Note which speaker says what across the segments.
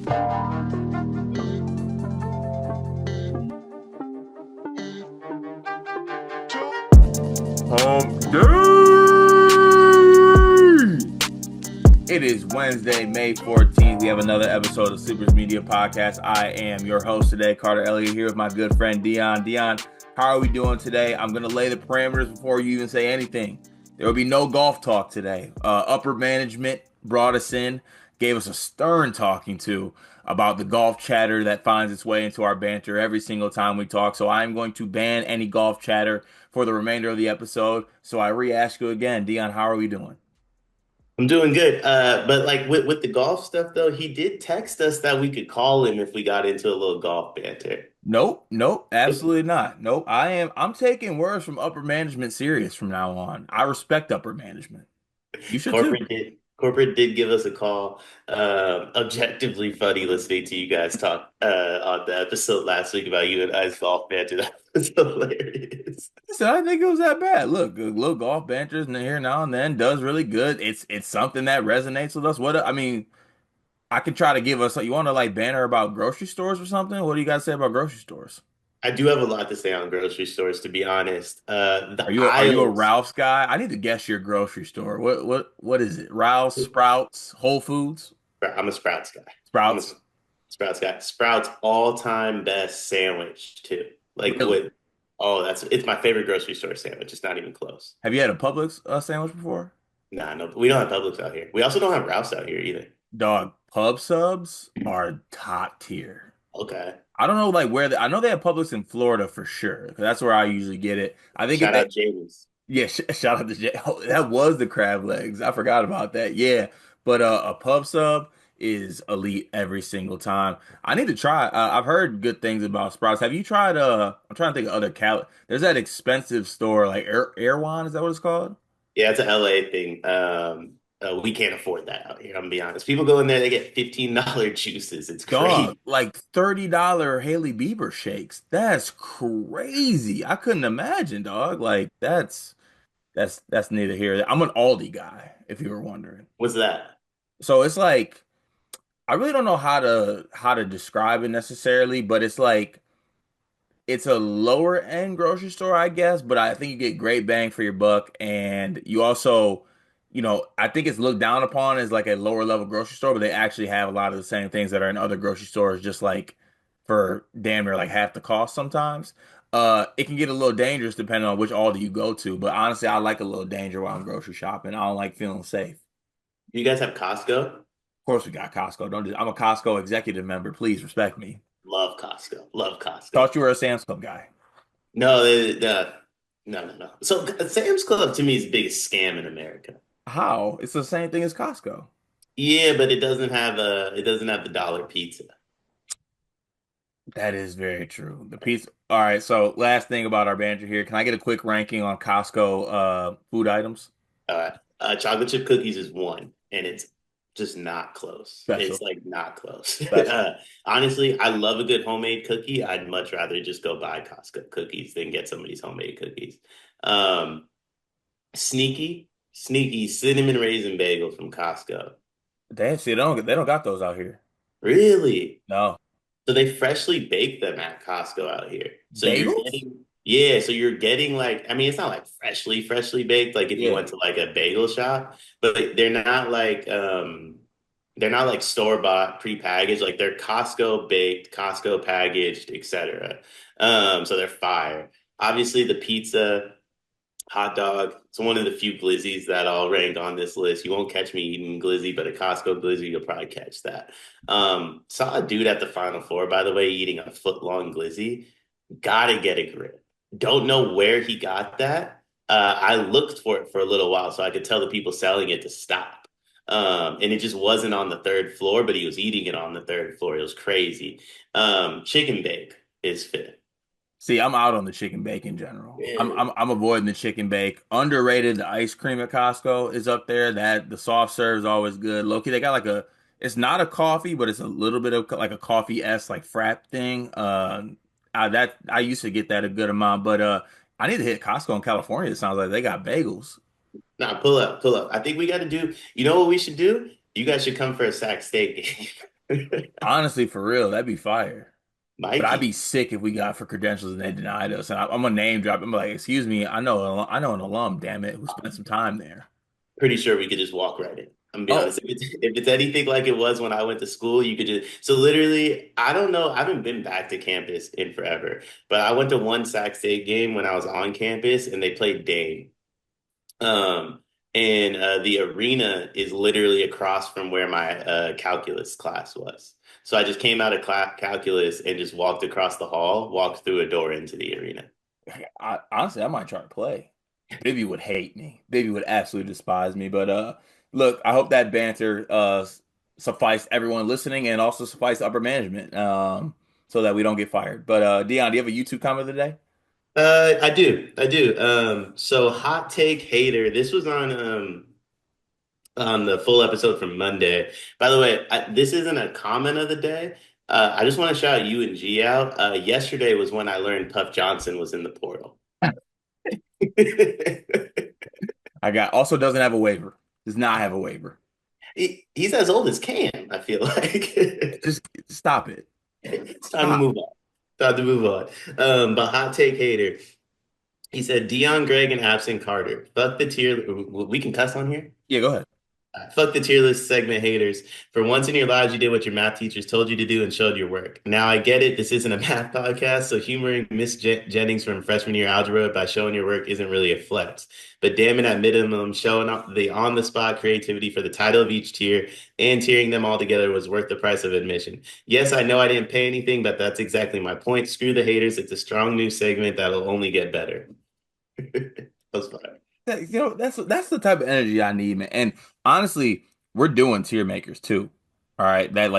Speaker 1: Hump day! It is Wednesday, May 14th. We have another episode of Sleepers Media Podcast. I am your host today, Carter Elliott, here with my good friend Dion. Dion, how are we doing today? I'm going to lay the parameters before you even say anything. There will be no golf talk today. Upper management brought us in, gave us a stern talking to about the golf chatter that finds its way into our banter every single time we talk. So I'm going to ban any golf chatter for the remainder of the episode. So I re-ask you again, Dion, how are we doing?
Speaker 2: I'm doing good. But like with the golf stuff though, he did text us that we could call him if we got into a little golf banter.
Speaker 1: Nope, absolutely not. Nope. I'm taking words from upper management serious from now on. I respect upper management. You should too.
Speaker 2: Corporate did give us a call. Objectively funny listening to you guys talk on the episode last week about you and I's golf banter. That was hilarious.
Speaker 1: So I think it was that bad. Look, a little golf banters in here now and then does really good. It's something that resonates with us. What I mean, I could try to give us. You want to like banter about grocery stores or something? What do you guys say about grocery stores?
Speaker 2: I do have a lot to say on grocery stores, to be honest. The
Speaker 1: Are you a
Speaker 2: aisles.
Speaker 1: Ralph's guy? I need to guess your grocery store. What is it? Ralph's, Sprouts, Whole Foods,
Speaker 2: I'm a Sprouts guy. I'm a
Speaker 1: Sprouts.
Speaker 2: Sprouts guy. Sprouts all-time best sandwich too. Like
Speaker 1: Really?
Speaker 2: with it's my favorite grocery store sandwich. It's not even close.
Speaker 1: Have you had a Publix sandwich before?
Speaker 2: Nah, no, we don't have Publix out here. We also don't have Ralph's out here either.
Speaker 1: Dog, pub subs are top tier.
Speaker 2: Okay.
Speaker 1: I don't know like where I know they have Publix in Florida for sure. 'Cause that's where I usually get it. I think if
Speaker 2: Shout
Speaker 1: they
Speaker 2: out Jamie's.
Speaker 1: yeah, shout out to Jay. Oh, that was the crab legs. I forgot about that. Yeah, but a pub sub is elite every single time. I need to try. I've heard good things about Sprouts. Have you tried? I'm trying to think of other cal. There's that expensive store like Erewhon. Is that what it's called?
Speaker 2: Yeah, it's an LA thing. We can't afford that out here. I'm gonna be honest. People go in there, they get $15 juices. It's
Speaker 1: Dog,
Speaker 2: crazy.
Speaker 1: like $30 Haley Bieber shakes. That's crazy. I couldn't imagine, dog. Like that's neither here. I'm an Aldi guy, if you were wondering.
Speaker 2: What's that?
Speaker 1: So it's like I really don't know how to describe it necessarily, but it's like it's a lower end grocery store, I guess, but I think you get great bang for your buck, and you also, I think it's looked down upon as like a lower level grocery store, but they actually have a lot of the same things that are in other grocery stores, just like for damn near like half the cost sometimes. It can get a little dangerous depending on which Aldi you go to, but honestly, I like a little danger while I'm grocery shopping. I don't like feeling safe.
Speaker 2: You guys have Costco?
Speaker 1: Of course, we got Costco. Don't I'm a Costco executive member. Please respect me.
Speaker 2: Love Costco. Love Costco.
Speaker 1: Thought you were a Sam's Club guy.
Speaker 2: No, no. So Sam's Club to me is the biggest scam in America.
Speaker 1: How? It's the same thing as Costco.
Speaker 2: Yeah, but it doesn't have the dollar pizza.
Speaker 1: That is very true. The pizza. All right. So last thing about our banter here. Can I get a quick ranking on Costco food items?
Speaker 2: Chocolate chip cookies is one, and it's just not close.
Speaker 1: Special.
Speaker 2: It's like not close.
Speaker 1: Special.
Speaker 2: Honestly, I love a good homemade cookie. I'd much rather just go buy Costco cookies than get somebody's homemade cookies. Um, sneaky cinnamon raisin bagel from Costco.
Speaker 1: Damn, see, they don't got those out here.
Speaker 2: Really?
Speaker 1: No.
Speaker 2: So they freshly bake them at Costco out here.
Speaker 1: Bagels?
Speaker 2: So you're getting like, I mean, it's not like freshly baked, like if you
Speaker 1: Yeah.
Speaker 2: went to like a bagel shop, but they're not like store-bought, prepackaged, like they're Costco baked, Costco packaged, etc. So they're fire. Obviously the pizza, hot dog, it's one of the few glizzies that I'll rank on this list. You won't catch me eating glizzy, but a Costco glizzy, you'll probably catch that. Saw a dude at the Final Four, by the way, eating a foot-long glizzy. Gotta get a grip. Don't know where he got that. I looked for it for a little while so I could tell the people selling it to stop. And it just wasn't on the third floor, but he was eating it on the third floor. It was crazy. Chicken bake is fit.
Speaker 1: See, I'm out on the chicken bake in general. I'm
Speaker 2: Really?
Speaker 1: I'm I'm avoiding the chicken bake. Underrated, the ice cream at Costco is up there. That the soft serve is always good. Loki, they got like it's not a coffee, but it's a little bit of like a coffee-esque like frap thing. I used to get that a good amount, but I need to hit Costco in California. It sounds like they got bagels.
Speaker 2: Nah, pull up. I think we got to do, you know what we should do? You guys should come for a sack steak game.
Speaker 1: Honestly, for real, that'd be fire. But I'd be
Speaker 2: Mikey.
Speaker 1: sick if we got for credentials and they denied us. And I'm gonna name drop. I'm like, excuse me, I know an alum, damn it, who spent some time there.
Speaker 2: Pretty sure we could just walk right in. I'm gonna be
Speaker 1: Oh,
Speaker 2: honest. If it's anything like it was when I went to school, you could just so literally. I don't know. I haven't been back to campus in forever, but I went to one Sac State game when I was on campus, and they played Dane. Um, and the arena is literally across from where my calculus class was. So I just came out of calculus and just walked across the hall, walked through a door into the arena.
Speaker 1: honestly, I might try to play. Bibby would hate me. Bibby would absolutely despise me. But look, I hope that banter suffice everyone listening and also suffice upper management so that we don't get fired. But Dion, do you have a YouTube comment today?
Speaker 2: I do. I do. So hot take hater. This was on the full episode from Monday. By the way, this isn't a comment of the day. I just want to shout you and G out. Yesterday was when I learned Puff Johnson was in the portal.
Speaker 1: I got also doesn't have a waiver. Does not have a waiver.
Speaker 2: He's as old as Cam, I feel like.
Speaker 1: Just stop it.
Speaker 2: It's time to
Speaker 1: Stop.
Speaker 2: move on. Time to move on. But hot take hater. He said Dion, Greg, and absent Carter. Fuck the tier. We can cuss on here.
Speaker 1: Yeah, go ahead.
Speaker 2: Fuck the tier list segment haters. For once in your lives, you did what your math teachers told you to do and showed your work. Now I get it. This isn't a math podcast, so humoring Miss Jennings from freshman year algebra by showing your work isn't really a flex. But damn it, at minimum, showing off the on-the-spot creativity for the title of each tier and tiering them all together was worth the price of admission. Yes, I know I didn't pay anything, but that's exactly my point. Screw the haters. It's a strong new segment that'll only get better. That's fine.
Speaker 1: That's the type of energy I need, man. And honestly, we're doing tier makers too. All right, that's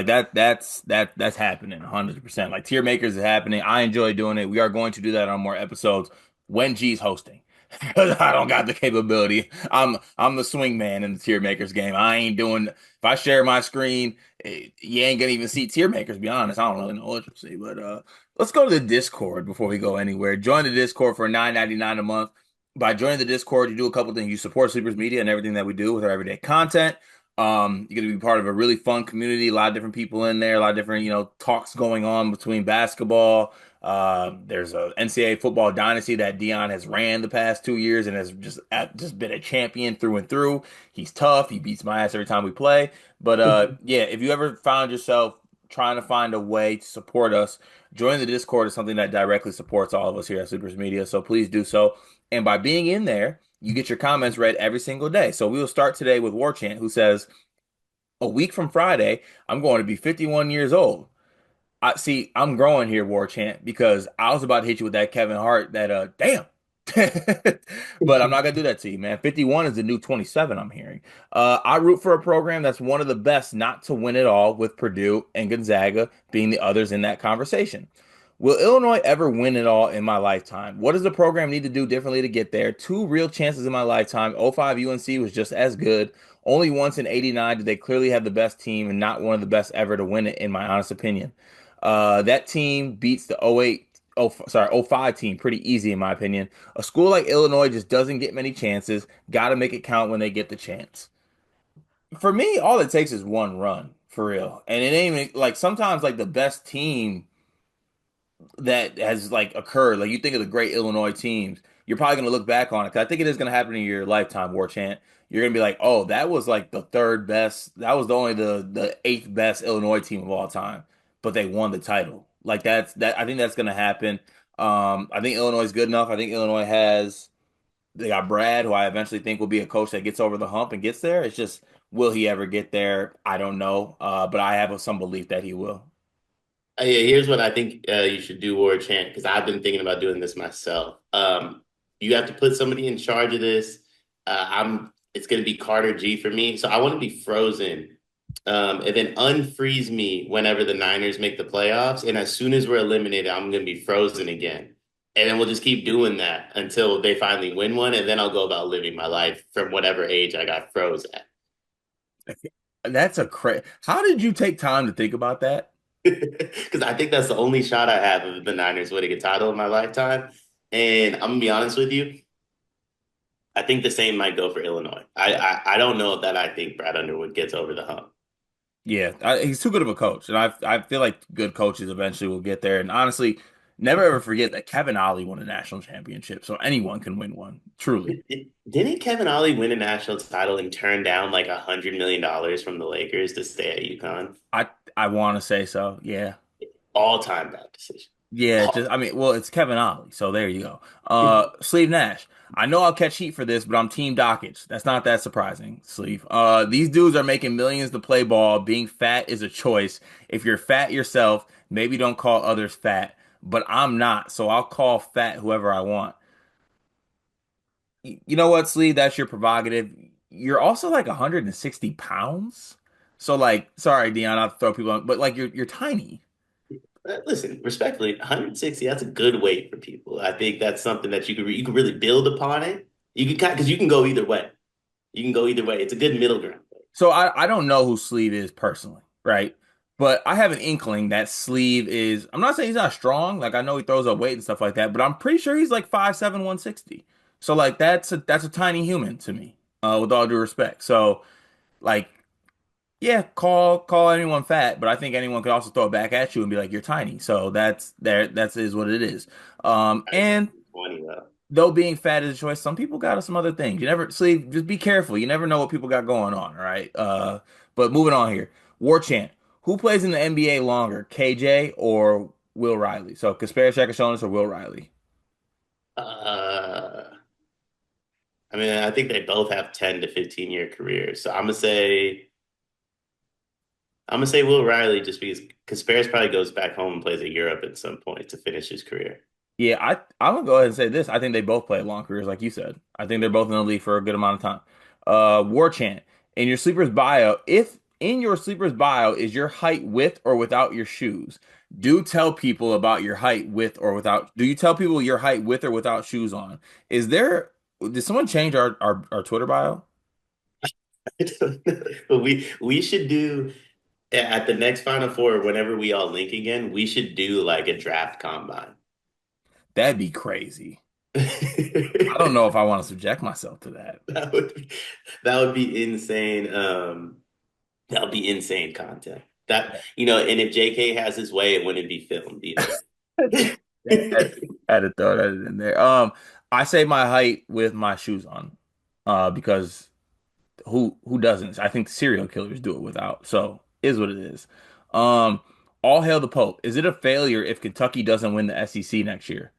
Speaker 1: happening 100%. Like tier makers is happening. I enjoy doing it. We are going to do that on more episodes when G's hosting. Because I don't got the capability. I'm the swing man in the tier makers game. I ain't doing if I share my screen, you ain't gonna even see tier makers, to be honest. I don't really know what you'll see. But let's go to the Discord before we go anywhere. Join the Discord for $9.99 a month. By joining the Discord, you do a couple things. You support Sleepers Media and everything that we do with our everyday content. You're going to be part of a really fun community. A lot of different people in there. A lot of different, talks going on between basketball. There's a NCAA football dynasty that Dion has ran the past 2 years and has just been a champion through and through. He's tough. He beats my ass every time we play. But yeah, if you ever found yourself trying to find a way to support us, join the Discord is something that directly supports all of us here at Sleepers Media. So please do so. And by being in there, you get your comments read every single day. So we will start today with War Chant, who says, a week from Friday, I'm going to be 51 years old. I see, I'm growing here, War Chant, because I was about to hit you with that Kevin Hart, that damn. But I'm not gonna do that to you, man. 51 is the new 27, I'm hearing. I root for a program that's one of the best not to win it all, with Purdue and Gonzaga being the others in that conversation. Will Illinois ever win it all in my lifetime? What does the program need to do differently to get there? Two real chances in my lifetime. '05 UNC was just as good. Only once in '89 did they clearly have the best team and not one of the best ever to win it, in my honest opinion. That team beats the '05 team pretty easy, in my opinion. A school like Illinois just doesn't get many chances. Got to make it count when they get the chance. For me, all it takes is one run, for real. And it ain't even like sometimes like the best team that has like occurred. Like you think of the great Illinois teams, you're probably gonna look back on it because I think it is gonna happen in your lifetime, War Chant. You're gonna be like, oh, that was like the third best. That was the only the eighth best Illinois team of all time, but they won the title. Like that. I think that's gonna happen. I think Illinois is good enough. I think Illinois has. They got Brad, who I eventually think will be a coach that gets over the hump and gets there. It's just, will he ever get there? I don't know. But I have some belief that he will.
Speaker 2: Yeah, here's what I think you should do, War Chant, because I've been thinking about doing this myself. You have to put somebody in charge of this. It's going to be Carter G for me. So I want to be frozen, and then unfreeze me whenever the Niners make the playoffs. And as soon as we're eliminated, I'm going to be frozen again. And then we'll just keep doing that until they finally win one. And then I'll go about living my life from whatever age I got froze at.
Speaker 1: That's a cra How did you take time to think about that?
Speaker 2: Because I think that's the only shot I have of the Niners winning a title in my lifetime. And I'm gonna be honest with you, I think the same might go for Illinois. I don't know if that I think Brad Underwood gets over the hump.
Speaker 1: Yeah, he's too good of a coach, and I feel like good coaches eventually will get there. And honestly, never ever forget that Kevin Ollie won a national championship, so anyone can win one. Truly,
Speaker 2: Didn't Kevin Ollie win a national title and turn down like $100 million from the Lakers to stay at UConn?
Speaker 1: I I want to say so. Yeah,
Speaker 2: All time bad decision.
Speaker 1: yeah. Just I mean, well, it's Kevin Ollie, so there you go. Sleeve Nash. I know I'll catch heat for this, but I'm Team Dockage. That's not that surprising, Sleeve. These dudes are making millions to play ball. Being fat is a choice. If you're fat yourself, maybe don't call others fat. But I'm not, so I'll call fat whoever I want. You know what, Sleeve? That's your prerogative. You're also like 160 pounds. So like, sorry, Dion, not to throw people on, but like you're tiny.
Speaker 2: Listen, respectfully, 160, that's a good weight for people. I think that's something that you can really build upon it. You can kind because you can go either way. You can go either way. It's a good middle ground.
Speaker 1: So I don't know who Sleeve is personally, right? But I have an inkling that Sleeve is, I'm not saying he's not strong. Like I know he throws up weight and stuff like that, but I'm pretty sure he's like 5'7", 160. So like that's a tiny human to me, with all due respect. So like yeah, call anyone fat, but I think anyone could also throw it back at you and be like, you're tiny. So that's there. That's is what it is.
Speaker 2: I
Speaker 1: And
Speaker 2: 20 though.
Speaker 1: though being fat is a choice, some people got some other things. You never sleep. Just be careful. You never know what people got going on. All right. But moving on here. War chant. Who plays in the NBA longer, KJ or Will Riley? So Kasperi Shakashonis or Will Riley?
Speaker 2: Uh, I mean, I think they both have 10 to 15-year careers. So I'm gonna say Will Riley just because Paris probably goes back home and plays in Europe at some point to finish his career.
Speaker 1: Yeah, I'm gonna go ahead and say this. I think they both play long careers, like you said. I think they're both in the league for a good amount of time. War chant. In your sleeper's bio, if in your sleeper's bio is your height with or without your shoes, do tell people about your height with or without. Do you tell people your height with or without shoes on? Is there, did someone change our Twitter bio?
Speaker 2: But we should do at the next Final Four, whenever we all link again, we should do like a draft combine.
Speaker 1: That'd be crazy. I don't know
Speaker 2: that
Speaker 1: if I want to subject myself to that.
Speaker 2: would be, that would be insane. That would be insane content. And if JK has his way, it wouldn't be filmed either.
Speaker 1: Had to throw that in there. I say my height with my shoes on, because who doesn't? I think serial killers do it without. So is what it is. Um, all hail the Pope. Is it a failure if Kentucky doesn't win the SEC next year?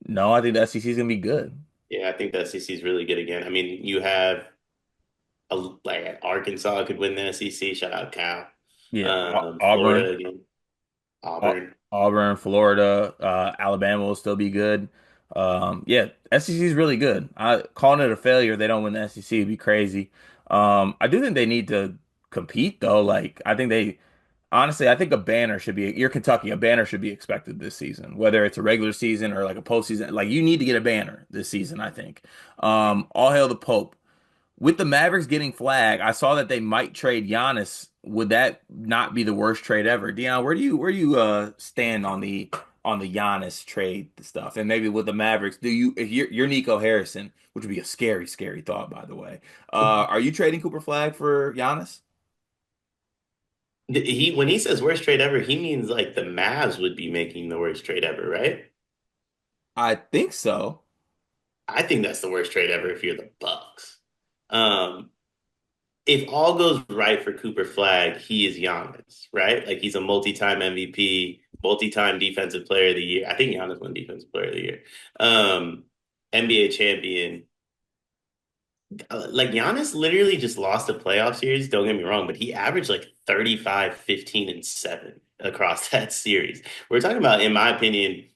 Speaker 1: No, I think the SEC is gonna be good.
Speaker 2: Yeah, I think the SEC is really good again. I mean, you have like Arkansas could win the SEC. Shout out Cal.
Speaker 1: Yeah, Auburn,
Speaker 2: Florida again. Auburn.
Speaker 1: Auburn, Florida, Alabama will still be good. Yeah, SEC is really good. Calling it a failure, if they don't win the SEC would be crazy. I do think they need to compete though. Like I think they honestly, I think a banner should be, you're Kentucky, a banner should be expected this season, whether it's a regular season or like a postseason. Like you need to get a banner this season, I think. All hail the Pope. With the Mavericks getting Flag, I saw that they might trade Giannis. Would that not be the worst trade ever? Dion, where do you stand on the Giannis trade stuff? And maybe with the Mavericks, do you if you're Nico Harrison, which would be a scary, scary thought, by the way. Are you trading Cooper Flag for Giannis?
Speaker 2: He when he says worst trade ever, he means like the Mavs would be making the worst trade ever, right?
Speaker 1: I think so.
Speaker 2: I think that's the worst trade ever if you're the Bucks. Um, if all goes right for Cooper Flagg, he is Giannis, right? Like he's a multi-time MVP, multi-time Defensive Player of the Year. I think Giannis won Defensive Player of the Year. NBA champion. Like Giannis literally just lost a playoff series. Don't get me wrong, but he averaged like 35, 15, and 7 across that series. We're talking about, in my opinion,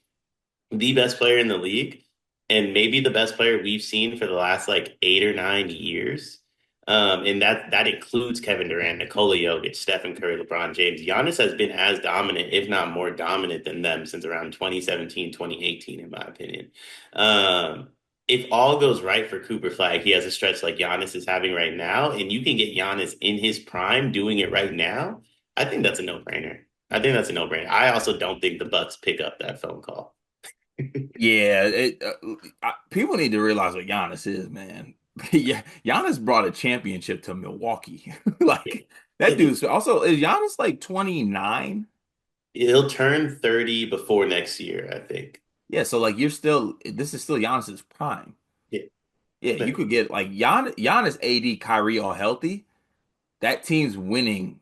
Speaker 2: the best player in the league and maybe the best player we've seen for the last like 8 or 9 years. And that includes Kevin Durant, Nikola Jokic, Stephen Curry, LeBron James. Giannis has been as dominant, if not more dominant than them since around 2017, 2018, in my opinion. If all goes right for Cooper Flag, he has a stretch like Giannis is having right now, and you can get Giannis in his prime doing it right now. I think that's a no-brainer. I think that's a no-brainer. I also don't think the Bucks pick up that phone call.
Speaker 1: Yeah, people need to realize what Giannis is, man. Yeah, Giannis brought a championship to Milwaukee.
Speaker 2: Yeah.
Speaker 1: Like That dude's also is Giannis like 29?
Speaker 2: He'll turn 30 before next year, I think.
Speaker 1: Yeah, so like you're still this is still Giannis's prime.
Speaker 2: Yeah.
Speaker 1: Yeah, you could get like Giannis, AD, Kyrie all healthy. That team's winning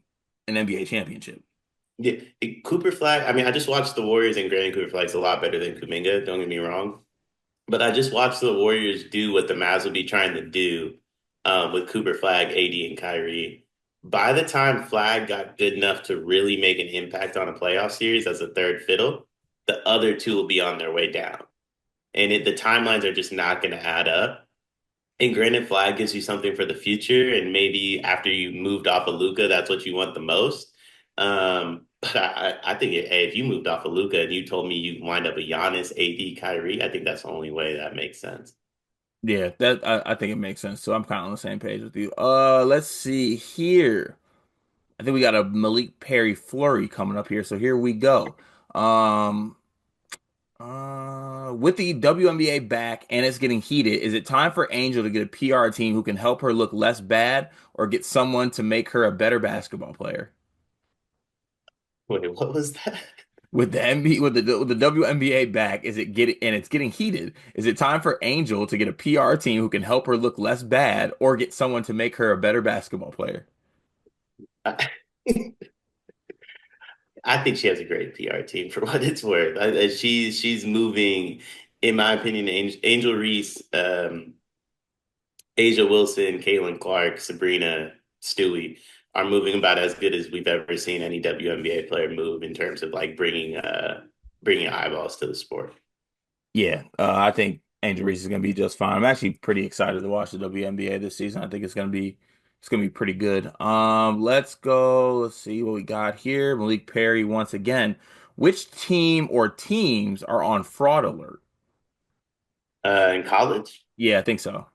Speaker 1: an NBA championship.
Speaker 2: Yeah. Cooper Flag, I mean, I just watched the Warriors, and granted, Cooper Flag's a lot better than Kuminga, don't get me wrong. But I just watched the Warriors do what the Mavs would be trying to do with Cooper Flag, AD, and Kyrie. By the time Flag got good enough to really make an impact on a playoff series as a third fiddle, the other two will be on their way down. And the timelines are just not going to add up. And granted, Flag gives you something for the future, and maybe after you moved off of Luca, that's what you want the most. But I think hey, if you moved off of Luca and you told me you wind up a Giannis, AD, Kyrie, I think that's the only way that makes sense.
Speaker 1: Yeah, that I think it makes sense. So I'm kind of on the same page with you. Let's see here. I think we got a Malik Perry flurry coming up here. So here we go. Um, with the WNBA back and it's getting heated, is it time for Angel to get a PR team who can help her look less bad or get someone to make her a better basketball player?
Speaker 2: Wait, what was that?
Speaker 1: With the NBA, with the WNBA back, is it getting and it's getting heated? Is it time for Angel to get a PR team who can help her look less bad or get someone to make her a better basketball player?
Speaker 2: I, I think she has a great PR team for what it's worth. She's moving, in my opinion, Angel Reese, Asia Wilson, Caitlin Clark, Sabrina, Stewie are moving about as good as we've ever seen any WNBA player move in terms of like bringing eyeballs to the sport.
Speaker 1: Yeah, I think Angel Reese is going to be just fine. I'm actually pretty excited to watch the WNBA this season. I think it's going to be pretty good. Let's go. Let's see what we got here. Malik Perry once again. Which team or teams are on fraud alert?
Speaker 2: In college,
Speaker 1: Yeah, I think so.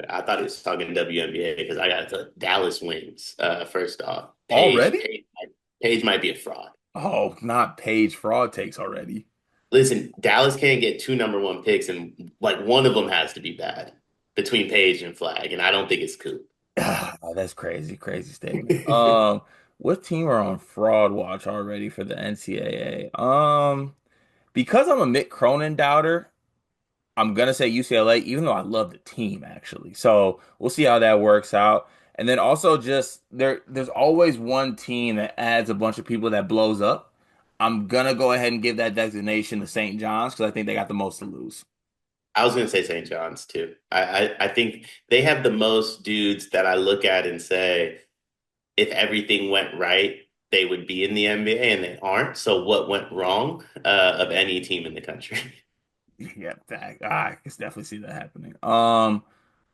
Speaker 2: I thought he was talking WNBA because I got the Dallas Wings. First off,
Speaker 1: Already?
Speaker 2: Paige might be a fraud.
Speaker 1: Oh, not Page fraud takes already.
Speaker 2: Listen, Dallas can't get two number one picks, and like one of them has to be bad between Page and Flag, and I don't think it's Coop.
Speaker 1: Oh, that's crazy, crazy statement. What team are on fraud watch already for the NCAA? Because I'm a Mick Cronin doubter, I'm gonna say UCLA, even though I love the team actually. So we'll see how that works out. And then also just there's always one team that adds a bunch of people that blows up. I'm gonna go ahead and give that designation to St. John's because I think they got the most to lose.
Speaker 2: I was going to say St. John's too. I think they have the most dudes that I look at and say, if everything went right, they would be in the NBA, and they aren't. So what went wrong of any team in the country?
Speaker 1: Yeah, fact. I can definitely see that happening.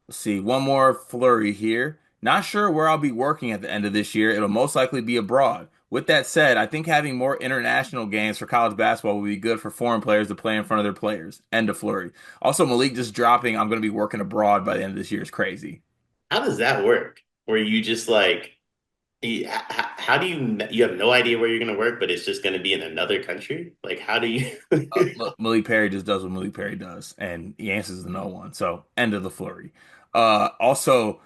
Speaker 1: Let's see, one more flurry here. Not sure where I'll be working at the end of this year. It'll most likely be abroad. With that said, I think having more international games for college basketball will be good for foreign players to play in front of their players. End of flurry. Also, Malik just dropping, I'm going to be working abroad by the end of this year is crazy.
Speaker 2: How does that work? Where you just like, how do you have no idea where you're going to work, but it's just going to be in another country? Like, how do you?
Speaker 1: Look, Malik Perry just does what Malik Perry does, and he answers to no one. So, end of the flurry. Also,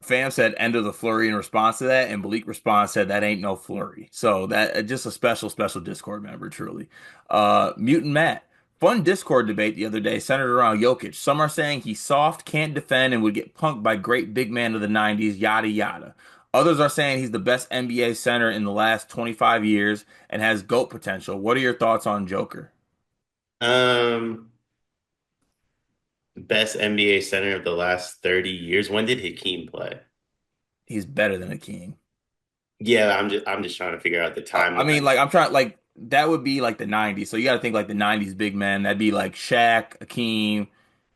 Speaker 1: fam said end of the flurry in response to that, and Malik response said that ain't no flurry. So that just a special, special Discord member, truly. Mutant Matt. Fun Discord debate the other day centered around Jokic. Some are saying he's soft, can't defend, and would get punked by great big man of the 90s, yada yada. Others are saying he's the best NBA center in the last 25 years and has GOAT potential. What are your thoughts on Joker?
Speaker 2: um, Best NBA center of the last 30 years. When did Hakeem play?
Speaker 1: He's better than Akeem.
Speaker 2: Yeah, I'm just trying to figure out the
Speaker 1: I mean,
Speaker 2: timeline.
Speaker 1: like I'm trying like that would be like the 90s. So you got to think like the 90s big men. That'd be like Shaq, Akeem,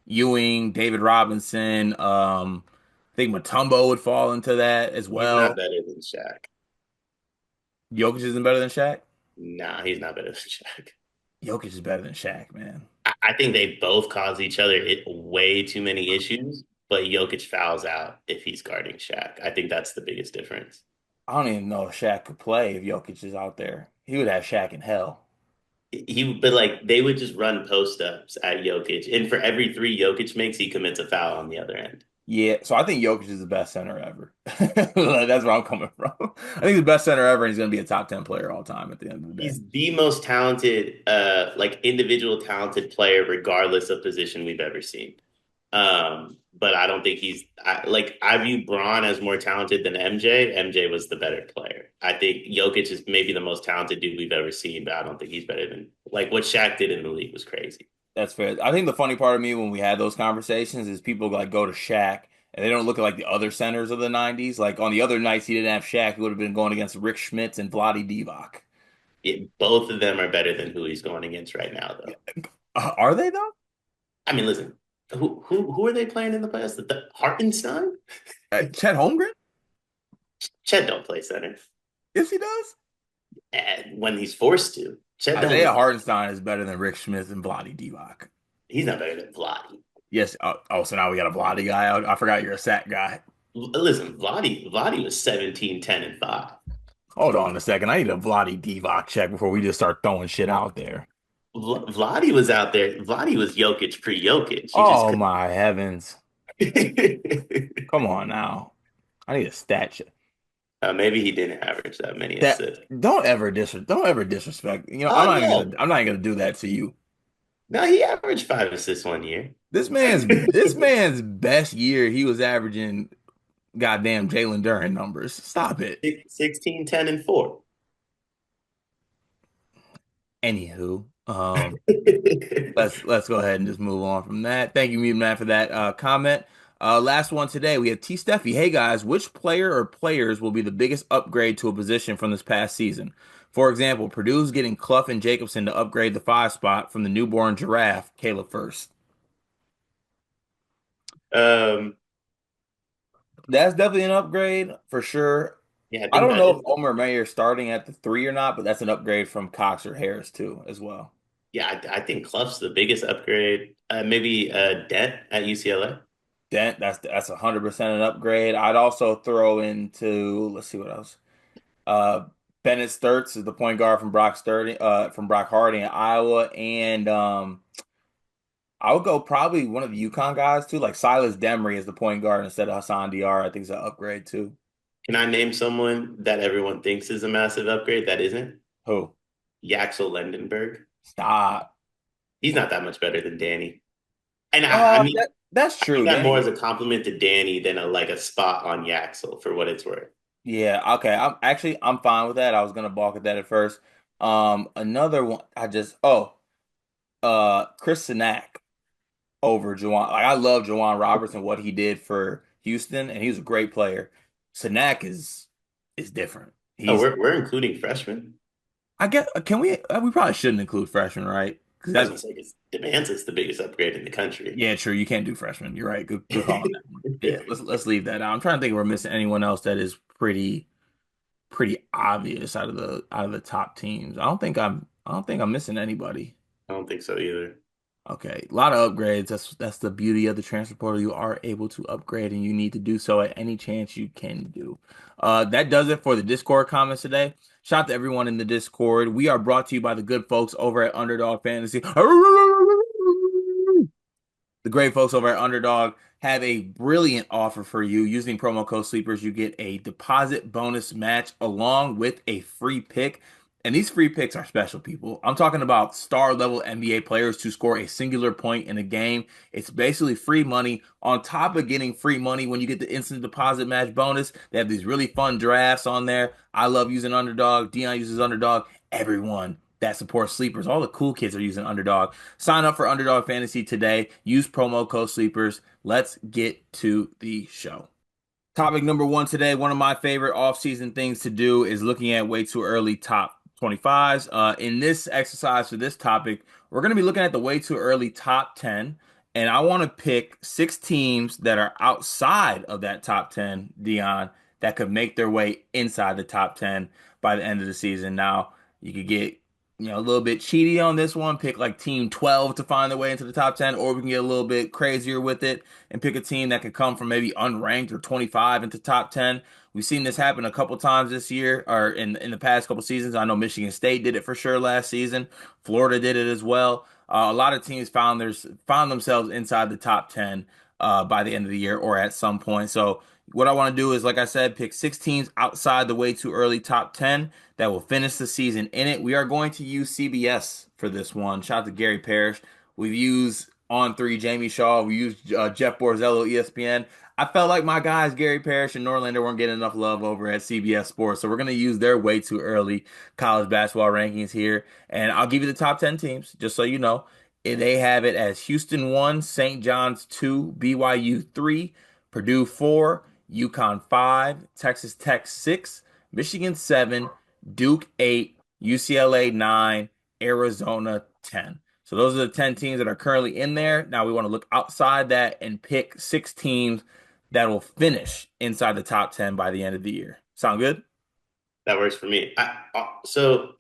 Speaker 1: Ewing, David Robinson. I think Mutombo would fall into that as
Speaker 2: He's not
Speaker 1: well.
Speaker 2: better than Shaq.
Speaker 1: Jokic isn't better than Shaq.
Speaker 2: Nah, he's not better than Shaq.
Speaker 1: Jokic is better than Shaq, man.
Speaker 2: I think they both cause each other way too many issues, but Jokic fouls out if he's guarding Shaq. I think that's the biggest difference.
Speaker 1: I don't even know if Shaq could play if Jokic is out there. He would have Shaq in hell.
Speaker 2: But like they would just run post ups at Jokic, and for every three Jokic makes, he commits a foul on the other end.
Speaker 1: Yeah, so I think Jokic is the best center ever. That's where I'm coming from. I think he's the best center ever, and he's going to be a top 10 player all time at the end of the day.
Speaker 2: He's the most talented, like individual talented player, regardless of position we've ever seen. But I don't think I view Braun as more talented than MJ. MJ was the better player. I think Jokic is maybe the most talented dude we've ever seen, but I don't think he's better than like what Shaq did in the league was crazy.
Speaker 1: That's fair. I think the funny part of me when we had those conversations is people like go to Shaq and they don't look at like the other centers of the 90s. Like on the other nights he didn't have Shaq, he would have been going against Rick Schmitz and Vlade Divac.
Speaker 2: Both of them are better than who he's going against right now, though.
Speaker 1: Are they though?
Speaker 2: I mean, listen, who are they playing in the playoffs? The Hartenstein?
Speaker 1: Chet Holmgren?
Speaker 2: Chet don't play center.
Speaker 1: Yes, he does.
Speaker 2: And when he's forced to. Chet don't
Speaker 1: Isaiah
Speaker 2: really.
Speaker 1: Hartenstein is better than Rick Schmitz and Vlade Divac.
Speaker 2: He's not better than Vlade.
Speaker 1: Yes. Oh, so now we got a Vlade guy. I forgot you're a Sat guy.
Speaker 2: Listen, Vlade was 17, 10, and 5.
Speaker 1: Hold on a second. I need a Vlade Divac check before we just start throwing shit out there.
Speaker 2: Vlade was out there. Vlade was Jokic pre-Jokic. He just
Speaker 1: Oh
Speaker 2: couldn't.
Speaker 1: my heavens. Come on now. I need a stat check.
Speaker 2: Maybe he didn't average that many
Speaker 1: That
Speaker 2: assists.
Speaker 1: don't ever disrespect.
Speaker 2: Oh yeah.
Speaker 1: I'm not even gonna do that to you.
Speaker 2: No, he averaged 5 assists 1 year.
Speaker 1: This man's best year, he was averaging goddamn Jalen Duren numbers. Stop it.
Speaker 2: 16, 10, and 4.
Speaker 1: Anywho, let's go ahead and just move on from that. Thank you, Mute Man, for that comment. Last one today. We have T Steffi. Hey guys, which player or players will be the biggest upgrade to a position from this past season? For example, Purdue's getting Clough and Jacobson to upgrade the 5 spot from the newborn giraffe, Caleb First.
Speaker 2: um,
Speaker 1: That's definitely an upgrade for sure.
Speaker 2: yeah, I
Speaker 1: I
Speaker 2: think
Speaker 1: don't
Speaker 2: that
Speaker 1: know
Speaker 2: is.
Speaker 1: if Omer Mayer starting at the 3 or not, but that's an upgrade from Cox or Harris too, as well.
Speaker 2: Yeah, I think Clough's the biggest upgrade. Maybe Dent at UCLA.
Speaker 1: Dent, that's 100% an upgrade. I'd also throw into, let's see what else. Uh, Bennett Sturts is the point guard from Brock Hardy in Iowa, and I would go probably one of the UConn guys too, like Silas Demery is the point guard instead of Hassan Diarra. I think it's an upgrade too.
Speaker 2: Can I name someone that everyone thinks is a massive upgrade that isn't?
Speaker 1: Who?
Speaker 2: Yaxel Lendenberg.
Speaker 1: Stop.
Speaker 2: He's not that much better than Danny. And I mean,
Speaker 1: That's
Speaker 2: I mean
Speaker 1: true.
Speaker 2: that more as
Speaker 1: Danny.
Speaker 2: a compliment to Danny than a spot on Yaxel for what it's worth.
Speaker 1: Yeah, okay. I'm fine with that. I was gonna balk at that at first. Another one. Chris Sinak over Juwan. Like I love Juwan Roberts and what he did for Houston, and he was a great player. Sinak is different.
Speaker 2: Oh,
Speaker 1: He's
Speaker 2: we're including freshmen.
Speaker 1: I get can we probably shouldn't include freshmen, right? Because
Speaker 2: I was
Speaker 1: that
Speaker 2: gonna say because Deman's the biggest upgrade in the country.
Speaker 1: yeah, true. You can't do freshmen. You're right. Good call on that one. Yeah, let's leave that out. I'm trying to think if we're missing anyone else that is pretty obvious out of the top teams. I don't think I'm missing anybody.
Speaker 2: I don't think so either.
Speaker 1: Okay, a lot of upgrades. That's the beauty of the transfer portal. You are able to upgrade, and you need to do so at any chance you can do. That does it for the Discord comments today. Shout out to everyone in the Discord. We are brought to you by the good folks over at Underdog Fantasy. The great folks over at Underdog have a brilliant offer for you. Using promo code Sleepers, you get a deposit bonus match along with a free pick. And these free picks are special, people. I'm talking about star level NBA players to score a singular point in a game. It's basically free money on top of getting free money when you get the instant deposit match bonus. They have these really fun drafts on there. I love using Underdog. Dion uses Underdog. Everyone that supports Sleepers, all the cool kids are using Underdog. Sign up for Underdog Fantasy today. Use promo code Sleepers. Let's get to the show. Topic number one today, one of my favorite off-season things to do is looking at way too early top 25s. In this exercise for this topic, we're going to be looking at the way too early top 10. And I want to pick 6 teams that are outside of that top 10, Dion, that could make their way inside the top 10 by the end of the season. Now, you could get a little bit cheaty on this one, pick like team 12 to find their way into the top 10, or we can get a little bit crazier with it and pick a team that could come from maybe unranked or 25 into top 10. We've seen this happen a couple times this year or in the past couple seasons. I know Michigan State did it for sure last season. Florida did it as well. A lot of teams found themselves inside the top 10 by the end of the year or at some point. So what I want to do is, like I said, pick six teams outside the way too early top 10 that will finish the season in it. We are going to use CBS for this one. Shout out to Gary Parrish. We've used On Three Jamie Shaw. We used Jeff Borzello, ESPN. I felt like my guys, Gary Parrish and Norlander, weren't getting enough love over at CBS Sports. So we're going to use their way too early college basketball rankings here. And I'll give you the top 10 teams, just so you know. They have it as Houston 1, St. John's 2, BYU 3, Purdue 4, UConn 5, Texas Tech 6, Michigan 7, Duke 8, UCLA 9, Arizona 10. So those are the 10 teams that are currently in there. Now we want to look outside that and pick six teams that will finish inside the top 10 by the end of the year. Sound good?
Speaker 2: That works for me. So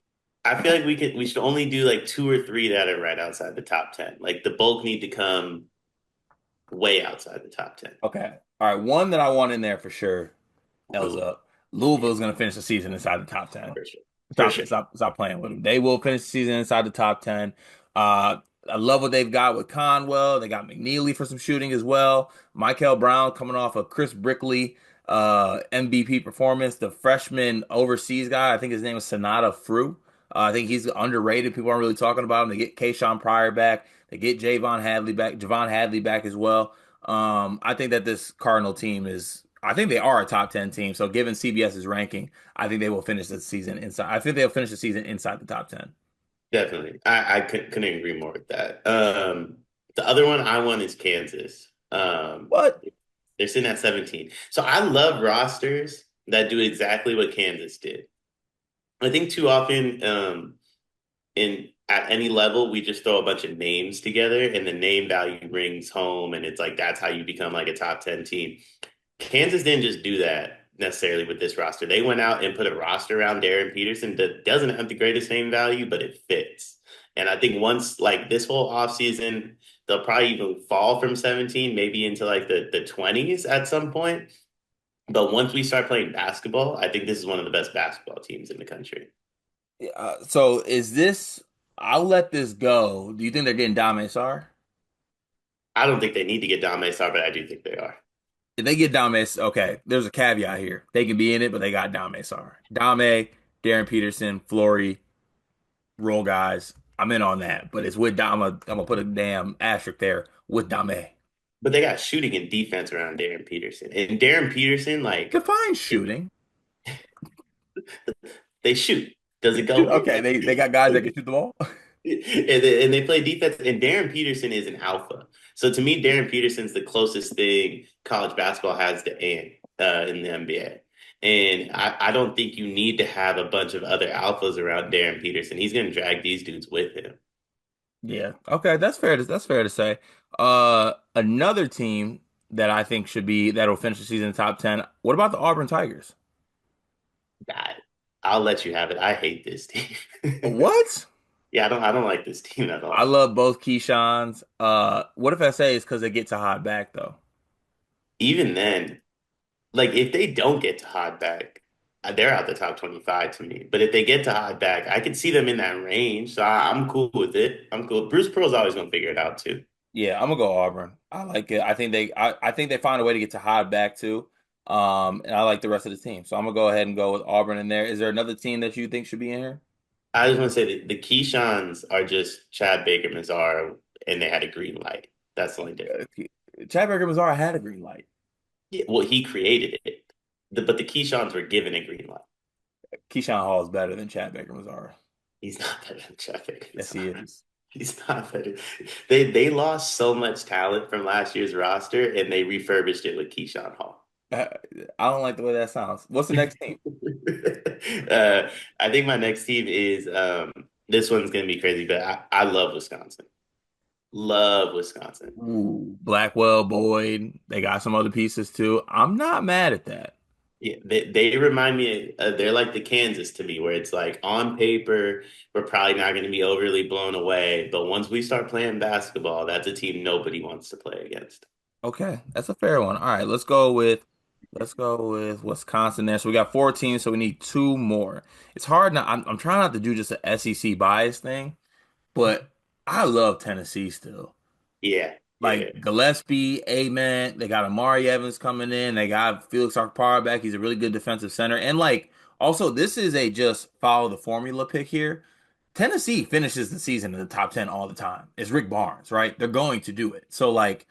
Speaker 2: I feel like we should only do like two or three that are right outside the top 10. Like the bulk need to come way outside the top 10.
Speaker 1: Okay. All right. One that I want in there for sure. L's
Speaker 2: Who?
Speaker 1: up. Louisville's going to finish the season inside the top 10.
Speaker 2: For sure. For
Speaker 1: Stop,
Speaker 2: sure.
Speaker 1: stop, stop playing with them. They will finish the season inside the top 10. Uh, I love what they've got with Conwell. They got McNeely for some shooting as well. Michael Brown coming off a Chris Brickley MVP performance. The freshman overseas guy, I think his name is Sonata Frew. I think he's underrated. People aren't really talking about him. They get Kayshawn Pryor back. They get Javon Hadley back as well. I think that this Cardinal team is, I think they are a top 10 team. So given CBS's ranking, I think they will finish the season inside. I think they'll finish the season inside the top 10.
Speaker 2: Definitely. I couldn't agree more with that. The other one I want is Kansas.
Speaker 1: What?
Speaker 2: They're sitting at 17. So I love rosters that do exactly what Kansas did. I think too often in at any level we just throw a bunch of names together and the name value rings home and it's like that's how you become like a top 10 team. Kansas didn't just do that necessarily with this roster. They went out and put a roster around Darren Peterson that doesn't have the greatest name value, but it fits. And I think once like this whole offseason, they'll probably even fall from 17, maybe into like the 20s at some point. But once we start playing basketball, I think this is one of the best basketball teams in the country.
Speaker 1: So is this, I'll let this go. Do you think they're getting Dame Sar?
Speaker 2: I don't think they need to get Dame Star, but I do think they are.
Speaker 1: If they get Dame, okay, there's a caveat here. They can be in it, but they got Dame Sar. Dame, Darren Peterson, Flory, role guys. I'm in on that, but it's with Dame. I'm gonna put a damn asterisk there with Dame.
Speaker 2: But they got shooting and defense around Darren Peterson. And Darren Peterson, like,
Speaker 1: Define shooting.
Speaker 2: they shoot. Does it
Speaker 1: Shoot,
Speaker 2: go
Speaker 1: okay,
Speaker 2: in?
Speaker 1: they got guys that can shoot the ball.
Speaker 2: And they play defense, and Darren Peterson is an alpha. So to me, Darren Peterson's the closest thing college basketball has to in the NBA. And I don't think you need to have a bunch of other alphas around Darren Peterson. He's going to drag these dudes with him.
Speaker 1: Yeah. Okay, that's fair to say. Another team that I think should be that'll finish the season in the top 10. What about the Auburn Tigers?
Speaker 2: God, I'll let you have it. I hate this team.
Speaker 1: What?
Speaker 2: Yeah, I don't like this team at
Speaker 1: I
Speaker 2: all.
Speaker 1: love both Keyshawn's. What if I say it's because they get to hot back though?
Speaker 2: Even then, like if they don't get to hot back, they're out the top 25 to me. But if they get to hot back, I could see them in that range. So I'm cool with it. I'm cool. Bruce Pearl's always gonna figure it out too.
Speaker 1: Yeah, I'm gonna go Auburn. I like it. I think they find a way to get to hot back too. And I like the rest of the team. So I'm gonna go ahead and go with Auburn in there. Is there another team that you think should be in here?
Speaker 2: I just want to say that the Keyshawn's are just Chad Baker Mazar, and they had a green light. That's the only difference.
Speaker 1: Chad Baker Mazara had a green light.
Speaker 2: Yeah, well, he created it, but the Keyshawn's were given a green light.
Speaker 1: Keyshawn Hall is better than Chad Baker Mazara.
Speaker 2: He's not better than Chad Baker
Speaker 1: Yes, he
Speaker 2: Mazar.
Speaker 1: is.
Speaker 2: He's not better. They lost so much talent from last year's roster, and they refurbished it with Keyshawn Hall.
Speaker 1: Uh, I don't like the way that sounds. What's the next team?
Speaker 2: I think my next team is this one's gonna be crazy, but I love Wisconsin. Love Wisconsin.
Speaker 1: Ooh, Blackwell, Boyd. They got some other pieces too. I'm not mad at that.
Speaker 2: Yeah, they remind me they're like the Kansas to me, where it's like on paper, we're probably not going to be overly blown away, but once we start playing basketball, that's a team nobody wants to play against.
Speaker 1: Okay, that's a fair one. All right, let's go with Wisconsin there. So we got four teams, so we need two more. It's hard now. I'm trying not to do just an SEC bias thing, but I love Tennessee still.
Speaker 2: Yeah. Yeah.
Speaker 1: like Gillespie, Amen. They got Amari Evans coming in. They got Felix Arpar back. He's a really good defensive center. And like also, this is a just follow the formula pick here. Tennessee finishes the season in the top 10 all the time. It's Rick Barnes, right? They're going to do it. So like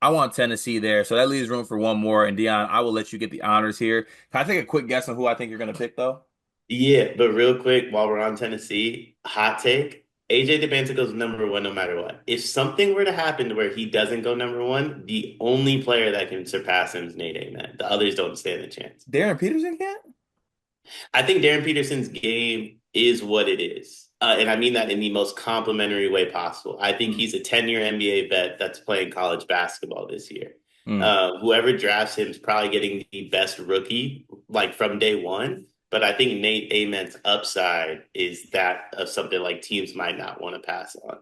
Speaker 1: I want Tennessee there. So that leaves room for one more. And Dion, I will let you get the honors here. Can I take a quick guess on who I think you're gonna pick though?
Speaker 2: Yeah, but real quick, while we're on Tennessee, hot take. AJ DeBanco goes number one no matter what. If something were to happen to where he doesn't go number one, the only player that can surpass him is Nate Amen. The others don't stand a chance.
Speaker 1: Darren Peterson can't?
Speaker 2: I think Darren Peterson's game is what it is. And I mean that in the most complimentary way possible. I think
Speaker 1: Mm.
Speaker 2: he's a 10-year NBA vet that's playing college basketball this year.
Speaker 1: Mm.
Speaker 2: Whoever drafts him is probably getting the best rookie, like from day one. But I think Nate Amen's upside is that of something like teams might not want to pass on.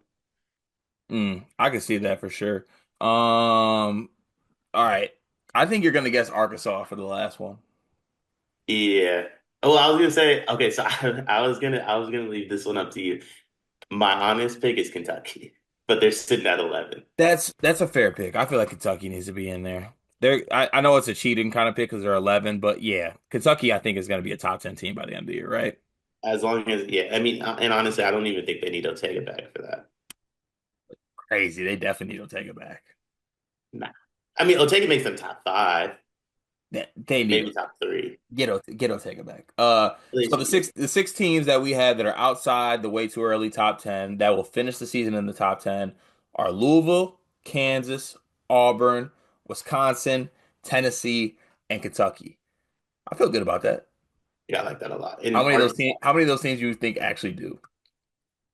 Speaker 1: I can see that for sure. All right. I think you're gonna guess Arkansas for the last one.
Speaker 2: Yeah. Oh, I was gonna say, okay, so I was gonna leave this one up to you. My honest pick is Kentucky, but they're sitting at 11.
Speaker 1: That's a fair pick. I feel like Kentucky needs to be in there. I know it's a cheating kind of pick because they're 11, but yeah, Kentucky I think is going to be a top 10 team by the end of the year, right?
Speaker 2: As long as, yeah, I mean, and honestly, I don't even think they need to take it back for that.
Speaker 1: Crazy. They definitely need to take it back.
Speaker 2: Nah. I mean, Otake makes them top five,
Speaker 1: They need
Speaker 2: maybe top three.
Speaker 1: Get take it back. So
Speaker 2: Please.
Speaker 1: the six teams that we have that are outside the way too early top 10 that will finish the season in the top 10 are Louisville, Kansas, Auburn, Wisconsin, Tennessee, and Kentucky. I feel good about that.
Speaker 2: Yeah, I like that a lot.
Speaker 1: How
Speaker 2: And
Speaker 1: many of those
Speaker 2: Arkansas,
Speaker 1: teams? How many of those teams do you think actually do?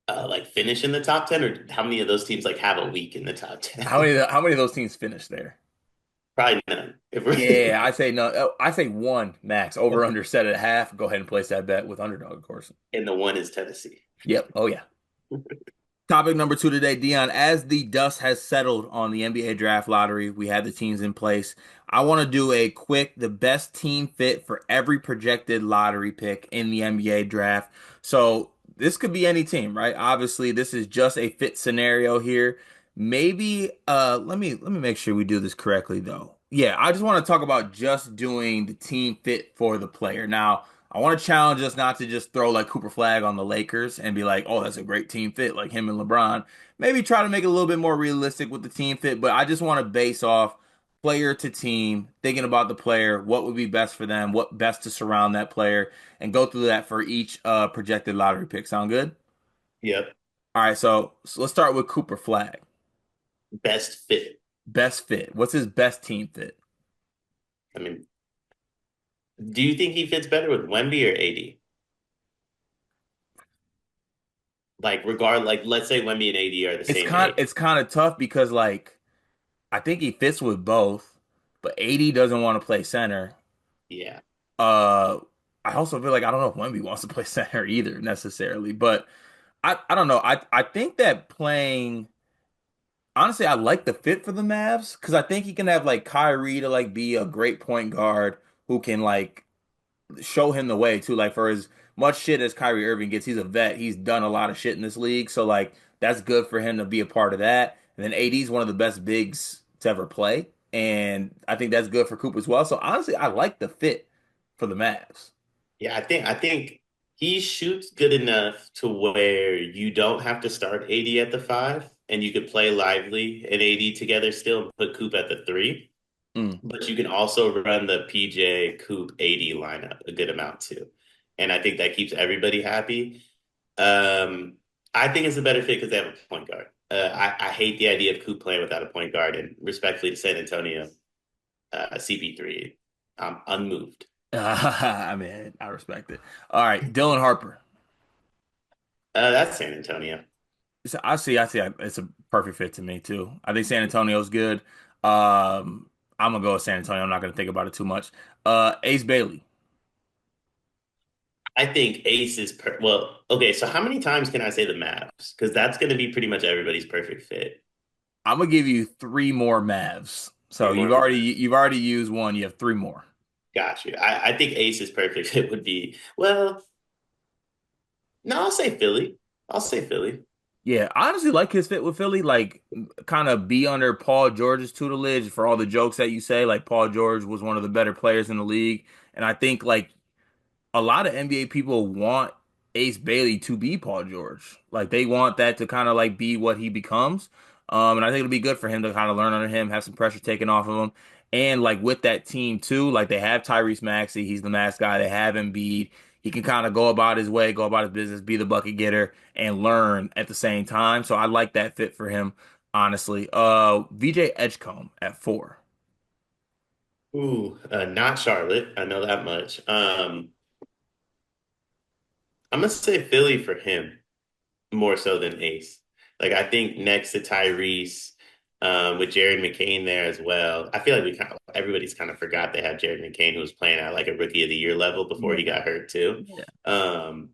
Speaker 2: like finish in the top 10, or how many of those teams like have a week in the top
Speaker 1: How
Speaker 2: 10?
Speaker 1: many? How many of those teams finish there?
Speaker 2: Probably none. If
Speaker 1: Yeah,
Speaker 2: we're
Speaker 1: I say no. I say one max. Over under set at half. Go ahead and place that bet with underdog, of course.
Speaker 2: and the one is Tennessee.
Speaker 1: Yep. Oh yeah. Topic number two today, Dion. As the dust has settled on the NBA draft lottery, we have the teams in place. I want to do a quick, the best team fit for every projected lottery pick in the NBA draft. So this could be any team, right? Obviously, this is just a fit scenario here. Maybe let me make sure we do this correctly though. Yeah, I just want to talk about just doing the team fit for the player. Now, I want to challenge us not to just throw like Cooper Flagg on the Lakers and be like, oh, that's a great team fit, like him and LeBron. Maybe try to make it a little bit more realistic with the team fit, but I just want to base off player to team, thinking about the player, what would be best for them, what best to surround that player, and go through that for each projected lottery pick. Sound good?
Speaker 2: Yep.
Speaker 1: All right, so let's start with Cooper Flagg.
Speaker 2: Best fit.
Speaker 1: Best fit. What's his best team fit?
Speaker 2: I mean, do you think he fits better with Wemby or AD? Like, let's say Wemby and AD are the
Speaker 1: It's
Speaker 2: same
Speaker 1: kind
Speaker 2: age.
Speaker 1: it's kind of tough because like I think he fits with both, but AD doesn't want to play center.
Speaker 2: Yeah.
Speaker 1: Uh, I also feel like I don't know if Wemby wants to play center either necessarily, but I don't know. I think that playing honestly, I like the fit for the Mavs because I think he can have like Kyrie to like be a great point guard who can like show him the way too. Like for as much shit as Kyrie Irving gets, he's a vet. He's done a lot of shit in this league, so like that's good for him to be a part of that. And then AD's one of the best bigs to ever play, and I think that's good for Coop as well. So honestly, I like the fit for the Mavs.
Speaker 2: Yeah, I think he shoots good enough to where you don't have to start AD at the five, and you could play Lively and AD together still and put Coop at the three.
Speaker 1: Mm.
Speaker 2: But you can also run the PJ Coop AD lineup a good amount too. And I think that keeps everybody happy. Um, I think it's a better fit because they have a point guard. I hate the idea of Coop playing without a point guard, and respectfully to San Antonio, CP3, I'm unmoved.
Speaker 1: I mean, I respect it. All right, Dylan Harper.
Speaker 2: That's San Antonio.
Speaker 1: I see. It's a perfect fit to me too. I think San Antonio's good. I'm gonna go with San Antonio. I'm not gonna think about it too much. Ace Bailey.
Speaker 2: I think Ace is well. Okay, so how many times can I say the Mavs? Because that's going to be pretty much everybody's perfect fit.
Speaker 1: I'm gonna give you three more Mavs.
Speaker 2: Three
Speaker 1: So
Speaker 2: more
Speaker 1: you've already used one. You have three more.
Speaker 2: Got you. I think Ace's perfect fit would be, well, no, I'll say Philly. I'll say Philly.
Speaker 1: Yeah, I honestly like his fit with Philly. Like, kind of be under Paul George's tutelage for all the jokes that you say. Like, Paul George was one of the better players in the league, and I think like a lot of NBA people want Ace Bailey to be Paul George. Like they want that to kind of like be what he becomes. And I think it'll be good for him to kind of learn under him, have some pressure taken off of him. And like with that team too, like they have Tyrese Maxey, he's the mass guy. They have Embiid. He can kind of go about his way, go about his business, be the bucket getter, and learn at the same time. So I like that fit for him, honestly. VJ Edgecombe at 4.
Speaker 2: Ooh, not Charlotte. I know that much. I'm gonna say Philly for him more so than Ace. Like I think next to Tyrese, with Jared McCain there as well. I feel like everybody's kind of forgot they had Jared McCain who was playing at like a rookie of the year level before he
Speaker 1: Yeah.
Speaker 2: got hurt too.
Speaker 1: Yeah.
Speaker 2: Um,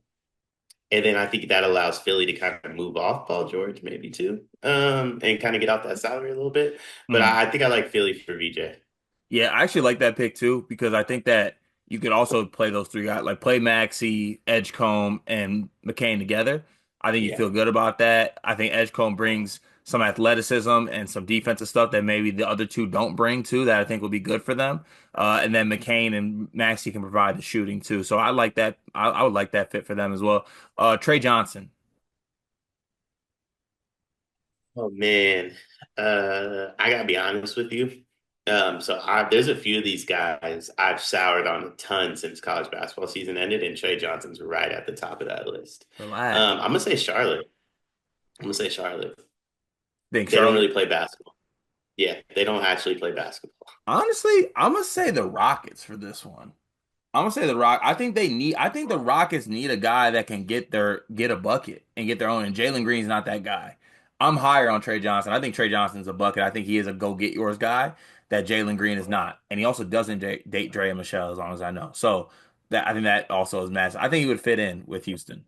Speaker 2: and then I think that allows Philly to kind of move off Paul George maybe too, and kind of get off that salary a little bit. But
Speaker 1: Mm.
Speaker 2: I think I like Philly for VJ.
Speaker 1: Yeah, I actually like that pick too because I think that you could also play those three guys, like play Maxey, Edgecombe, and McCain together. I think you
Speaker 2: Yeah.
Speaker 1: feel good about that. I think Edgecombe brings some athleticism and some defensive stuff that maybe the other two don't bring too, that I think will be good for them. And then McCain and Maxey can provide the shooting too. So I like that. I would like that fit for them as well. Trey Johnson.
Speaker 2: Oh man, I gotta be honest with you. There's a few of these guys I've soured on a ton since college basketball season ended, and Trey Johnson's right at the top of that list.
Speaker 1: Relax.
Speaker 2: I'm gonna say Charlotte. I'm gonna say Charlotte.
Speaker 1: Think
Speaker 2: They don't
Speaker 1: Charlotte.
Speaker 2: really play basketball. Yeah, they don't actually play basketball.
Speaker 1: Honestly, I'm gonna say the Rockets for this one. I'm gonna say the Rock. I think the Rockets need a guy that can get a bucket and get their own. And Jalen Green's not that guy. I'm higher on Trey Johnson. I think Trey Johnson's a bucket. I think he is a go get yours guy that Jalen Green is not. And he also doesn't date Dre and Michelle as long as I know. So that I think that also is massive. I think he would fit in with Houston.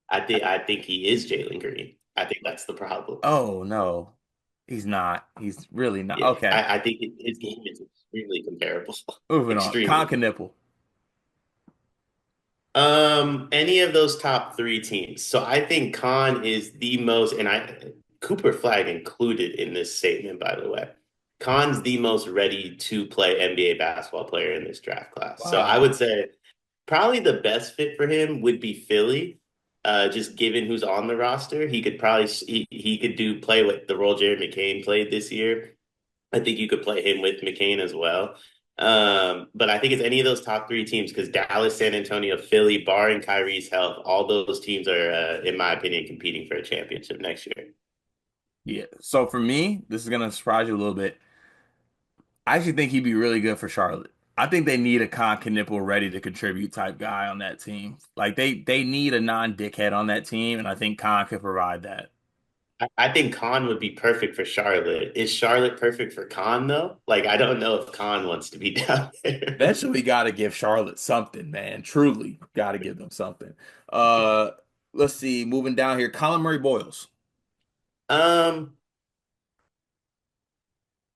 Speaker 2: I think he is Jalen Green. I think that's the problem.
Speaker 1: Oh no, he's not. He's really not.
Speaker 2: Yeah,
Speaker 1: Okay,
Speaker 2: I think his game is extremely comparable.
Speaker 1: moving on.
Speaker 2: Extremely.
Speaker 1: Nipple.
Speaker 2: Any of those top three teams. So I think Khan is the most, and Cooper Flagg included in this statement, by the way. Khan's the most ready to play NBA basketball player in this draft class. So I
Speaker 1: Wow.
Speaker 2: would say probably the best fit for him would be Philly. Just given who's on the roster, he could probably he could do play with the role Jared McCain played this year. I think you could play him with McCain as well. But I think it's any of those top three teams because Dallas, San Antonio, Philly, barring Kyrie's health, all those teams are, in my opinion, competing for a championship next year.
Speaker 1: Yeah. So for me, this is gonna surprise you a little bit. I actually think he'd be really good for Charlotte. I think they need a Con Knipple ready to contribute type guy on that team. Like they need a non-dickhead on that team, and I think Con could provide that.
Speaker 2: I think Khan would be perfect for Charlotte. Is Charlotte perfect for Khan though? Like I don't know if Khan wants to be down there.
Speaker 1: Eventually, we got to give Charlotte something, man. Truly, got to give them something. Uh, let's see. Moving down here, Colin Murray Boyles.
Speaker 2: um,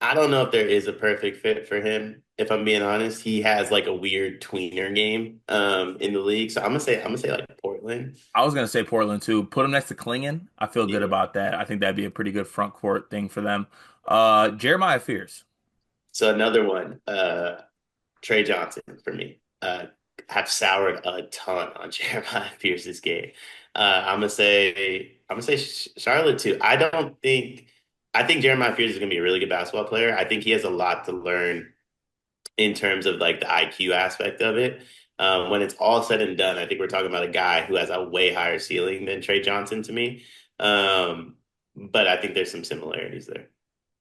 Speaker 2: I don't know if there is a perfect fit for him. If I'm being honest, he has like a weird tweener game in the league. So I'm gonna say like Portland.
Speaker 1: I was gonna say Portland too. Put him next to Klingon. I feel good
Speaker 2: Yeah.
Speaker 1: about that. I think that'd be a pretty good front court thing for them. Jeremiah Fears.
Speaker 2: So another one, Trey Johnson for me. Have soured a ton on Jeremiah Pierce's game. I'm gonna say Charlotte too. I think Jeremiah Pierce is gonna be a really good basketball player. I think he has a lot to learn in terms of like the IQ aspect of it. When it's all said and done, I think we're talking about a guy who has a way higher ceiling than Trey Johnson to me. Um, but I think there's some similarities there.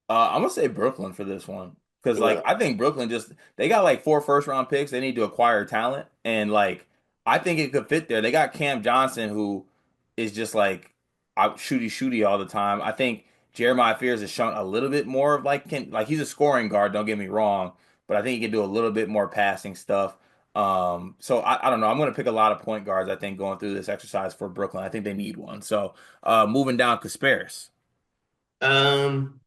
Speaker 1: I'm gonna say Brooklyn for this one because like
Speaker 2: Well,
Speaker 1: I think Brooklyn just they got like 4 first round picks. They need to acquire talent, and like I think it could fit there. They got Cam Johnson who is just like out shooty all the time. I think Jeremiah Fears has shown a little bit more of like can like he's a scoring guard. Don't get me wrong, but I think he can do a little bit more passing stuff. So I don't know. I'm gonna pick a lot of point guards. I think going through this exercise for Brooklyn, I think they need one. So moving down, Kasparis.
Speaker 2: um,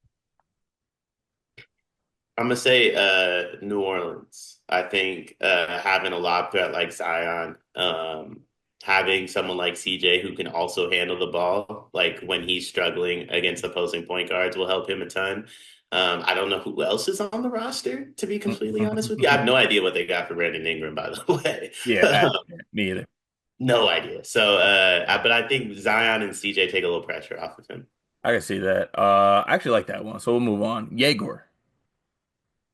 Speaker 2: I'm gonna say New Orleans. I think having a lob threat like Zion. having someone like CJ who can also handle the ball, like when he's struggling against opposing point guards, will help him a ton. I don't know who else is on the roster, to be completely honest with you. I have no idea what they got for Brandon Ingram, by the way.
Speaker 1: Yeah, me either.
Speaker 2: No idea. So, but I think Zion and CJ take a little pressure off of him.
Speaker 1: I can see that. I actually like that one. So we'll move on. Yegor.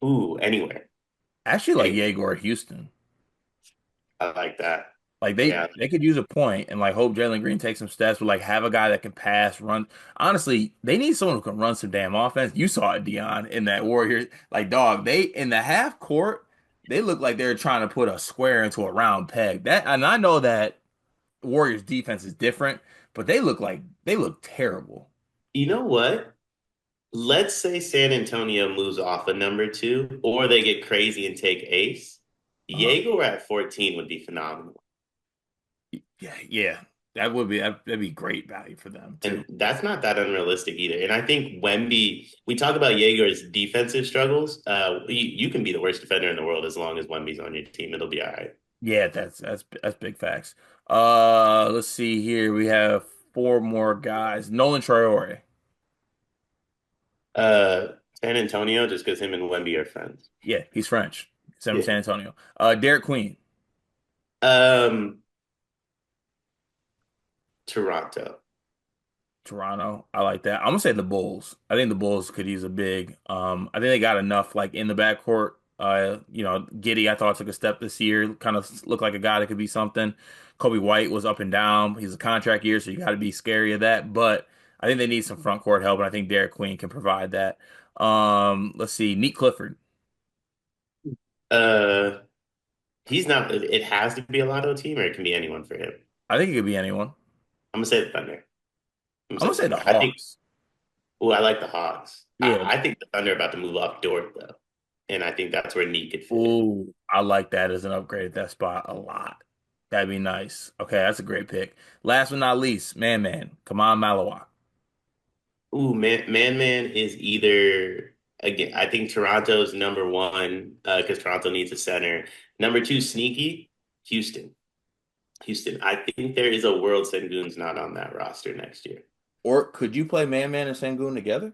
Speaker 2: Ooh, anywhere.
Speaker 1: I actually like
Speaker 2: Anywhere.
Speaker 1: Yegor at Houston.
Speaker 2: I like that.
Speaker 1: Like
Speaker 2: Yeah.
Speaker 1: they could use a point and like hope Jalen Green takes some steps, but like have a guy that can pass, run. Honestly, they need someone who can run some damn offense. You saw it, Dion, in that Warriors. Like dog, they in the half court, they look like they're trying to put a square into a round peg. That and I know that Warriors defense is different, but they look terrible.
Speaker 2: You know what? Let's say San Antonio moves off a number two, or they get crazy and take Ace.
Speaker 1: Uh-huh.
Speaker 2: Jaeger at 14 would be phenomenal.
Speaker 1: Yeah, yeah. That'd be great value for them too.
Speaker 2: And that's not that unrealistic either. And I think Wemby, we talk about Jaeger's defensive struggles. You can be the worst defender in the world as long as Wemby's on your team. It'll be all right.
Speaker 1: Yeah, that's big facts. Let's see here. We have four more guys. Nolan Traore.
Speaker 2: Uh, San Antonio, just because him and Wemby are friends.
Speaker 1: Yeah, he's French. He's from
Speaker 2: Yeah.
Speaker 1: San Antonio. Derek Queen,
Speaker 2: Um, Toronto.
Speaker 1: Toronto. I like that. I'm gonna say the Bulls. I think the Bulls could use a big. I think they got enough like in the backcourt. Giddy, I thought took a step this year. Kind of looked like a guy that could be something. Kobe White was up and down. He's a contract year, so you got to be scary of that. But I think they need some front court help, and I think Derek Queen can provide that. Let's see, Neat Clifford.
Speaker 2: Uh, he's not. It has to be a lotto team, or it can be anyone for him.
Speaker 1: I think it could be anyone.
Speaker 2: I'm gonna say the Thunder. I'm gonna
Speaker 1: I'm
Speaker 2: say
Speaker 1: gonna
Speaker 2: the
Speaker 1: say the
Speaker 2: Thunder. I think.
Speaker 1: Hawks.
Speaker 2: Oh, I like the Hawks.
Speaker 1: Yeah.
Speaker 2: I think the Thunder are about to move off Dort though, and I think that's where Neat could fit in.
Speaker 1: Ooh, I like that as an upgrade at that spot a lot. That'd be nice. Okay, that's a great pick. Last but not least, man, come on, Malawa.
Speaker 2: Ooh, man is either again. I think Toronto's number one because Toronto needs a center. Number two, sneaky Houston. Houston. I think there is a world Sengun's not on that roster next year.
Speaker 1: Or could you play Man and Sengun together?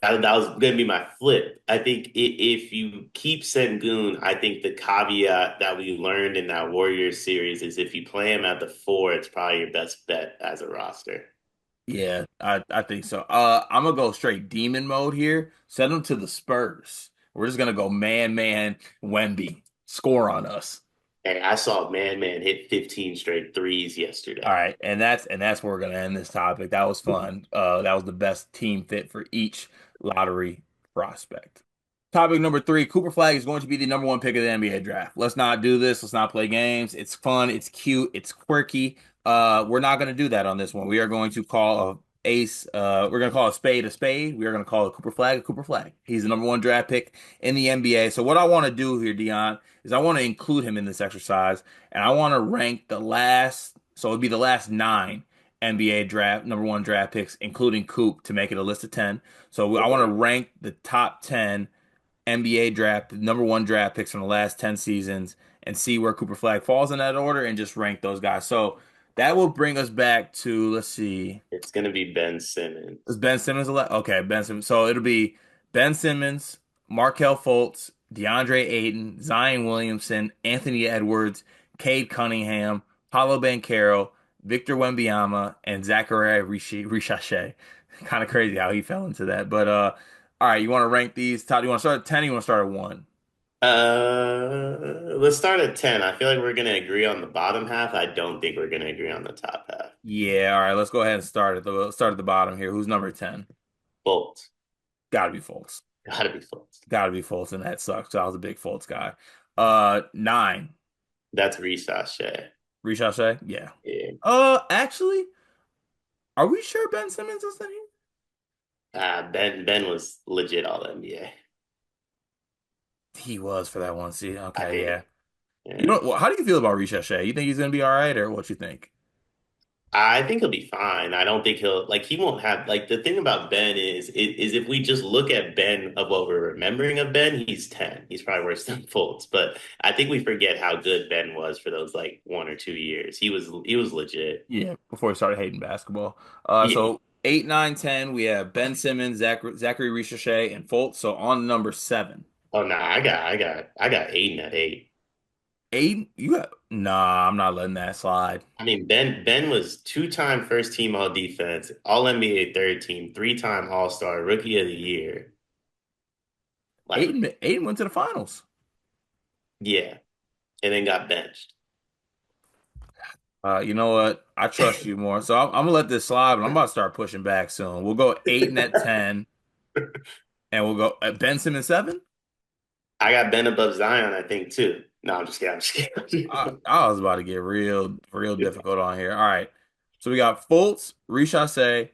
Speaker 2: That was going to be my flip. I think if you keep Sengun, I think the caveat that we learned in that Warriors series is if you play him at the four, it's probably your best bet as a roster.
Speaker 1: Yeah, I think so. I'm gonna go straight demon mode here. Send them to the Spurs. We're just gonna go man, Wemby. Score on us.
Speaker 2: And I saw man hit 15 straight threes
Speaker 1: All
Speaker 2: yesterday.
Speaker 1: right, and that's where we're gonna end this topic. That was fun. That was the best team fit for each lottery prospect. Topic number three: Cooper Flagg is going to be the number one pick of the NBA draft. Let's not do this. Let's not play games. It's fun. It's cute. It's quirky. We're not going to do that on this one. We are going to call a ace. We're going to call a spade a spade. We are going to call a Cooper Flagg a Cooper Flagg. He's the number one draft pick in the NBA. So what I want to do here, Dion, is I want to include him in this exercise, and I want to rank the last. So it'd be the last nine NBA draft number one draft picks, including Coop, to make it a list of 10. So I want
Speaker 2: Okay.
Speaker 1: to rank the top 10 NBA draft, the number one draft picks from the last 10 seasons, and see where Cooper Flagg falls in that order and just rank those guys. So that will bring us back to, let's see,
Speaker 2: It's going to be Ben Simmons.
Speaker 1: is Ben Simmons left? Okay, Ben Simmons. So it'll be Ben Simmons, Markel Fultz, DeAndre Ayton, Zion Williamson, Anthony Edwards, Cade Cunningham, Paolo Banchero, Victor Wembanyama, and Zachariah Richache. Kind of crazy how he fell into that. But all right, you want to rank these? Todd, you want to start at 10 or you want to start at 1?
Speaker 2: Let's start at 10. I feel like we're going to agree on the bottom half. I don't think we're going to agree on the top half.
Speaker 1: Yeah, all right, let's go ahead and start at the bottom here. Who's number 10?
Speaker 2: Fultz.
Speaker 1: Gotta be Fultz.
Speaker 2: Gotta be Fultz.
Speaker 1: Gotta be Fultz, and that sucks. I was a big Fultz guy. 9.
Speaker 2: That's Risache.
Speaker 1: Richache? Yeah.
Speaker 2: Yeah.
Speaker 1: Actually, are we sure Ben Simmons is in here?
Speaker 2: Ben was legit all NBA.
Speaker 1: He was for that one season.
Speaker 2: I
Speaker 1: Okay,
Speaker 2: think.
Speaker 1: yeah. You
Speaker 2: Yeah.
Speaker 1: know, how do you feel about Richache? You think he's gonna be all right, or what you think?
Speaker 2: I think he'll be fine. I don't think he won't have like the thing about Ben is if we just look at Ben of what we're remembering of Ben, he's 10. He's probably worse than Fultz, but I think we forget how good Ben was for those like 1 or 2 years. He was legit.
Speaker 1: Yeah, before we started hating basketball.
Speaker 2: Yeah.
Speaker 1: So 8, 9, 10, we have Ben Simmons, Zachary Ricochet, and Fultz. So on number 7.
Speaker 2: Oh no, I got Aiden at 8.
Speaker 1: 8, you got nah, I'm not letting that slide.
Speaker 2: I mean, Ben was two-time first team all defense, all NBA third team, three-time All-Star, rookie of the year. Like,
Speaker 1: Aiden went to the finals.
Speaker 2: yeah, and then got benched.
Speaker 1: You know what? I trust you more. So I'm gonna let this slide, but I'm about to start pushing back soon. We'll go Aiden at 10, and we'll go Ben Simmons 7.
Speaker 2: I got Ben above Zion, I think, too. No, I'm just kidding. I'm just
Speaker 1: I,
Speaker 2: kidding.
Speaker 1: I was about to get real difficult on here. All right. So we got Fultz, Ricochet,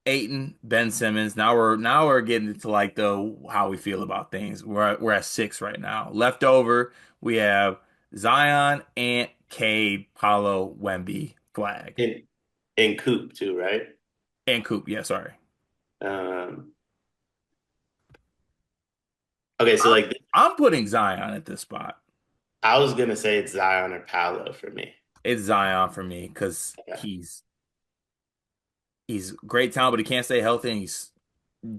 Speaker 1: Aiton, Ben Simmons. Now we're getting into like the how we feel about things. We're at 6 right now. Left over, we have Zion, Ant, Cade, Paolo, Wemby, Flag,
Speaker 2: and, and Coop, too, right?
Speaker 1: and Coop. Yeah, sorry.
Speaker 2: Um, okay, so
Speaker 1: I'm
Speaker 2: like
Speaker 1: I'm putting Zion at this spot.
Speaker 2: I was gonna say it's Zion or Paolo for me.
Speaker 1: It's Zion for me because
Speaker 2: Yeah,
Speaker 1: he's great talent, but he can't stay healthy, and he's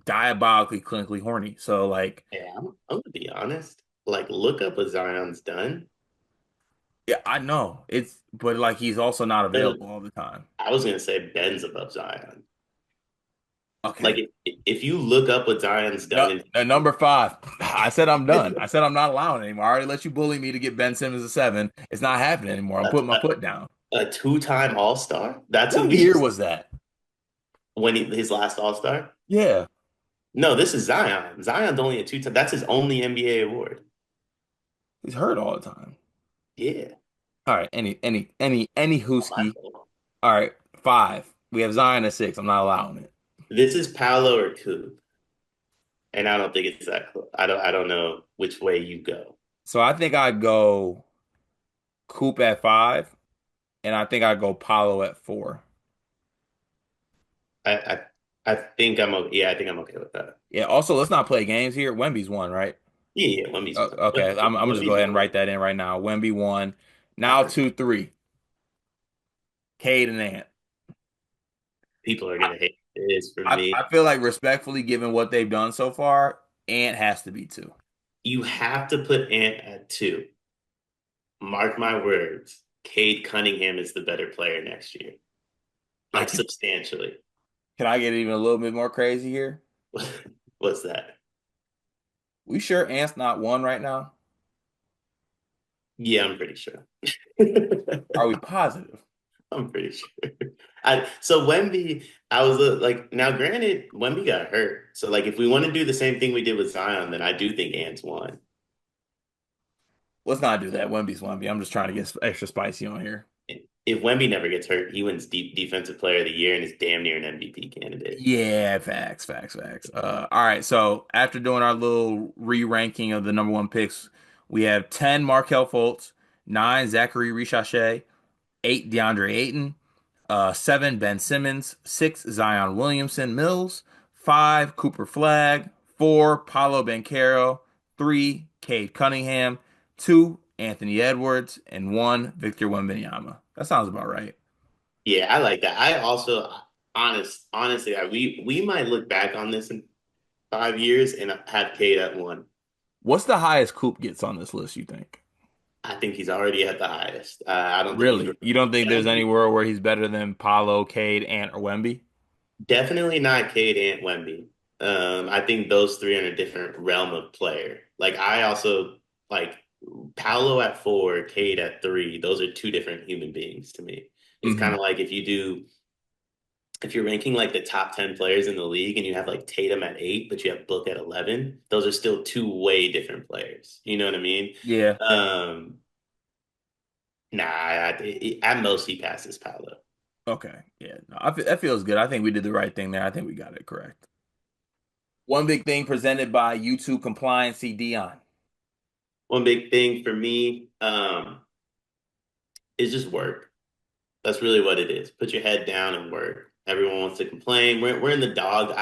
Speaker 1: diabolically clinically horny. So like,
Speaker 2: yeah, I'm gonna be honest. Like, look up what Zion's done.
Speaker 1: yeah, I know but like he's also not
Speaker 2: Uh,
Speaker 1: available all the time.
Speaker 2: I was gonna say Ben's above Zion. Like,
Speaker 1: Okay.
Speaker 2: if you look up what Zion's
Speaker 1: No,
Speaker 2: done in
Speaker 1: number 5. I said I'm done. I said I'm not allowing it anymore. I already let you bully me to get Ben Simmons a 7. It's not happening anymore. I'm
Speaker 2: a,
Speaker 1: putting my
Speaker 2: a,
Speaker 1: foot down.
Speaker 2: a two-time All-Star, that's
Speaker 1: What
Speaker 2: what we
Speaker 1: year was that?
Speaker 2: when his last All-Star.
Speaker 1: Yeah,
Speaker 2: No, this is Zion. Zion's only a two-time. That's his only NBA award.
Speaker 1: he's hurt all the time.
Speaker 2: Yeah.
Speaker 1: All right, any
Speaker 2: Oh, my
Speaker 1: Hooski.
Speaker 2: fault.
Speaker 1: All right, 5. We have Zion at 6. I'm not allowing it.
Speaker 2: This is Paolo or Coop, and I don't think it's that close. I don't know which way you go.
Speaker 1: So I think I'd go Coop at 5, and I think I'd go Paolo at 4.
Speaker 2: I I, I think I'm okay. Yeah, I think I'm okay with that.
Speaker 1: Yeah. Also, let's not play games here. Wemby's won, right?
Speaker 2: Yeah, yeah. Wemby's one.
Speaker 1: Okay. I'm gonna just go
Speaker 2: Wemby's
Speaker 1: ahead and
Speaker 2: one.
Speaker 1: write that in right now. Wemby won.
Speaker 2: All
Speaker 1: Now
Speaker 2: right.
Speaker 1: 2-3. Cade and Ant.
Speaker 2: People are
Speaker 1: I,
Speaker 2: gonna hate this for
Speaker 1: I
Speaker 2: me.
Speaker 1: feel like respectfully, given what they've done so far, Ant has to be 2.
Speaker 2: You have to put Ant at 2. Mark my words. Cade Cunningham is the better player next year,
Speaker 1: I
Speaker 2: like
Speaker 1: can
Speaker 2: substantially.
Speaker 1: can I get even a little bit more crazy here?
Speaker 2: What's that?
Speaker 1: We sure Ant's not 1 right now?
Speaker 2: Yeah, I'm pretty sure.
Speaker 1: Are we positive?
Speaker 2: I'm pretty sure. So Wemby, I was like, now granted, Wemby got hurt. So like, if we want to do the same thing we did with Zion, then I do think Ants won.
Speaker 1: Let's not do that. Wemby's Wemby. I'm just trying to get extra spicy on here.
Speaker 2: If Wemby never gets hurt, he wins deep defensive player of the year and is damn near an MVP candidate.
Speaker 1: Yeah, facts. All right. So after doing our little re-ranking of the number 1 picks, we have 10 Markel Fultz, 9 Zachary Ricochet, 8 DeAndre Ayton, 7 Ben Simmons, 6 Zion Williamson Mills, 5 Cooper Flagg, 4 Paolo Banchero, 3 Cade Cunningham, 2 Anthony Edwards, and 1 Victor Wembanyama. That sounds about right.
Speaker 2: Yeah, I like that. I also honestly, we might look back on this in 5 years and have Cade at 1.
Speaker 1: What's the highest Coop gets on this list, you think?
Speaker 2: I think he's already at the highest. I don't think he's
Speaker 1: Really? You don't think there's any world where he's better than Paolo, Cade, Ant, or Wemby?
Speaker 2: definitely not Cade and Wemby. I think those three are in a different realm of player. Like I also like Paolo at 4, Cade at 3. Those are two different human beings to me. It's kind
Speaker 1: Hmm.
Speaker 2: of like if you're ranking like the top 10 players in the league and you have like Tatum at 8, but you have Book at 11, those are still two way different players. You know what I mean?
Speaker 1: Yeah.
Speaker 2: Um, nah, at most he passes Paolo.
Speaker 1: Okay. Yeah. No, that feels good. I think we did the right thing there. I think we got it correct. One big thing presented by YouTube Compliancy Dion.
Speaker 2: One big thing for me is just work. That's really what it is. Put your head down and work. Everyone wants to complain. We're in the dog.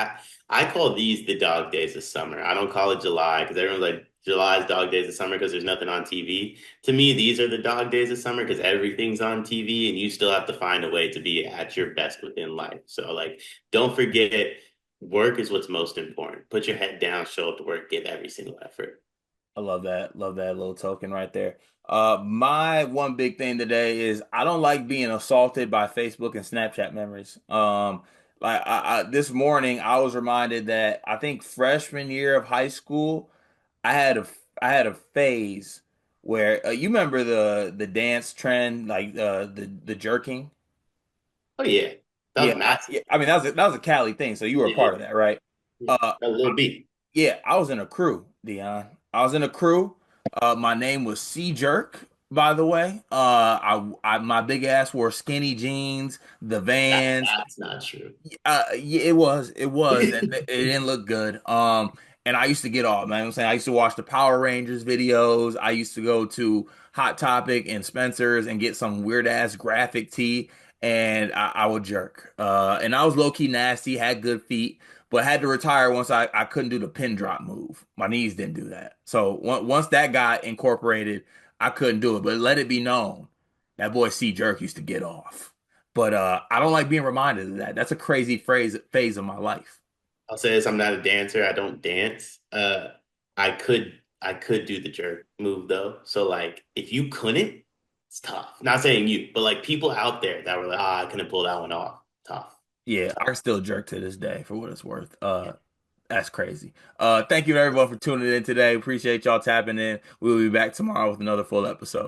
Speaker 2: I call these the dog days of summer. I don't call it July because everyone's like July's dog days of summer because there's nothing on TV. To me, these are the dog days of summer because everything's on TV and you still have to find a way to be at your best within life. So like, don't forget, work is what's most important. Put your head down, show up to work, give every single effort.
Speaker 1: I love that. Love that little token right there. My one big thing today is I don't like being assaulted by Facebook and Snapchat memories. Like this morning, I was reminded that I think freshman year of high school, I had a I had a phase where you remember the dance trend, like the jerking.
Speaker 2: Oh yeah, that
Speaker 1: Yeah,
Speaker 2: was massive.
Speaker 1: yeah. I mean that was a Cali thing, so you were a part
Speaker 2: Yeah,
Speaker 1: of that, right?
Speaker 2: yeah.
Speaker 1: Uh,
Speaker 2: A little beat.
Speaker 1: Yeah, I was in a crew, Dion. I was in a crew. My name was C Jerk, by the way. My big ass wore skinny jeans, the Vans.
Speaker 2: That's not true.
Speaker 1: Yeah, it was, and it didn't look good. And I used to get off, man. I'm saying I used to watch the Power Rangers videos. I used to go to Hot Topic and Spencer's and get some weird ass graphic tee, and I would jerk. And I was low key nasty, had good feet, but had to retire once I couldn't do the pin drop move. My knees didn't do that. So once that got incorporated, I couldn't do it. But let it be known, that boy C Jerk used to get off. But I don't like being reminded of that. That's a crazy phase of my life.
Speaker 2: I'll say this, I'm not a dancer. I don't dance. I could do the jerk move though. So like if you couldn't, it's tough. Not saying you, but like people out there that were like, I couldn't pull that one off. Tough.
Speaker 1: Yeah, I
Speaker 2: Tough.
Speaker 1: can still jerk to this day for what it's worth. That's crazy. Thank you everyone for tuning in today. Appreciate y'all tapping in. We'll be back tomorrow with another full episode.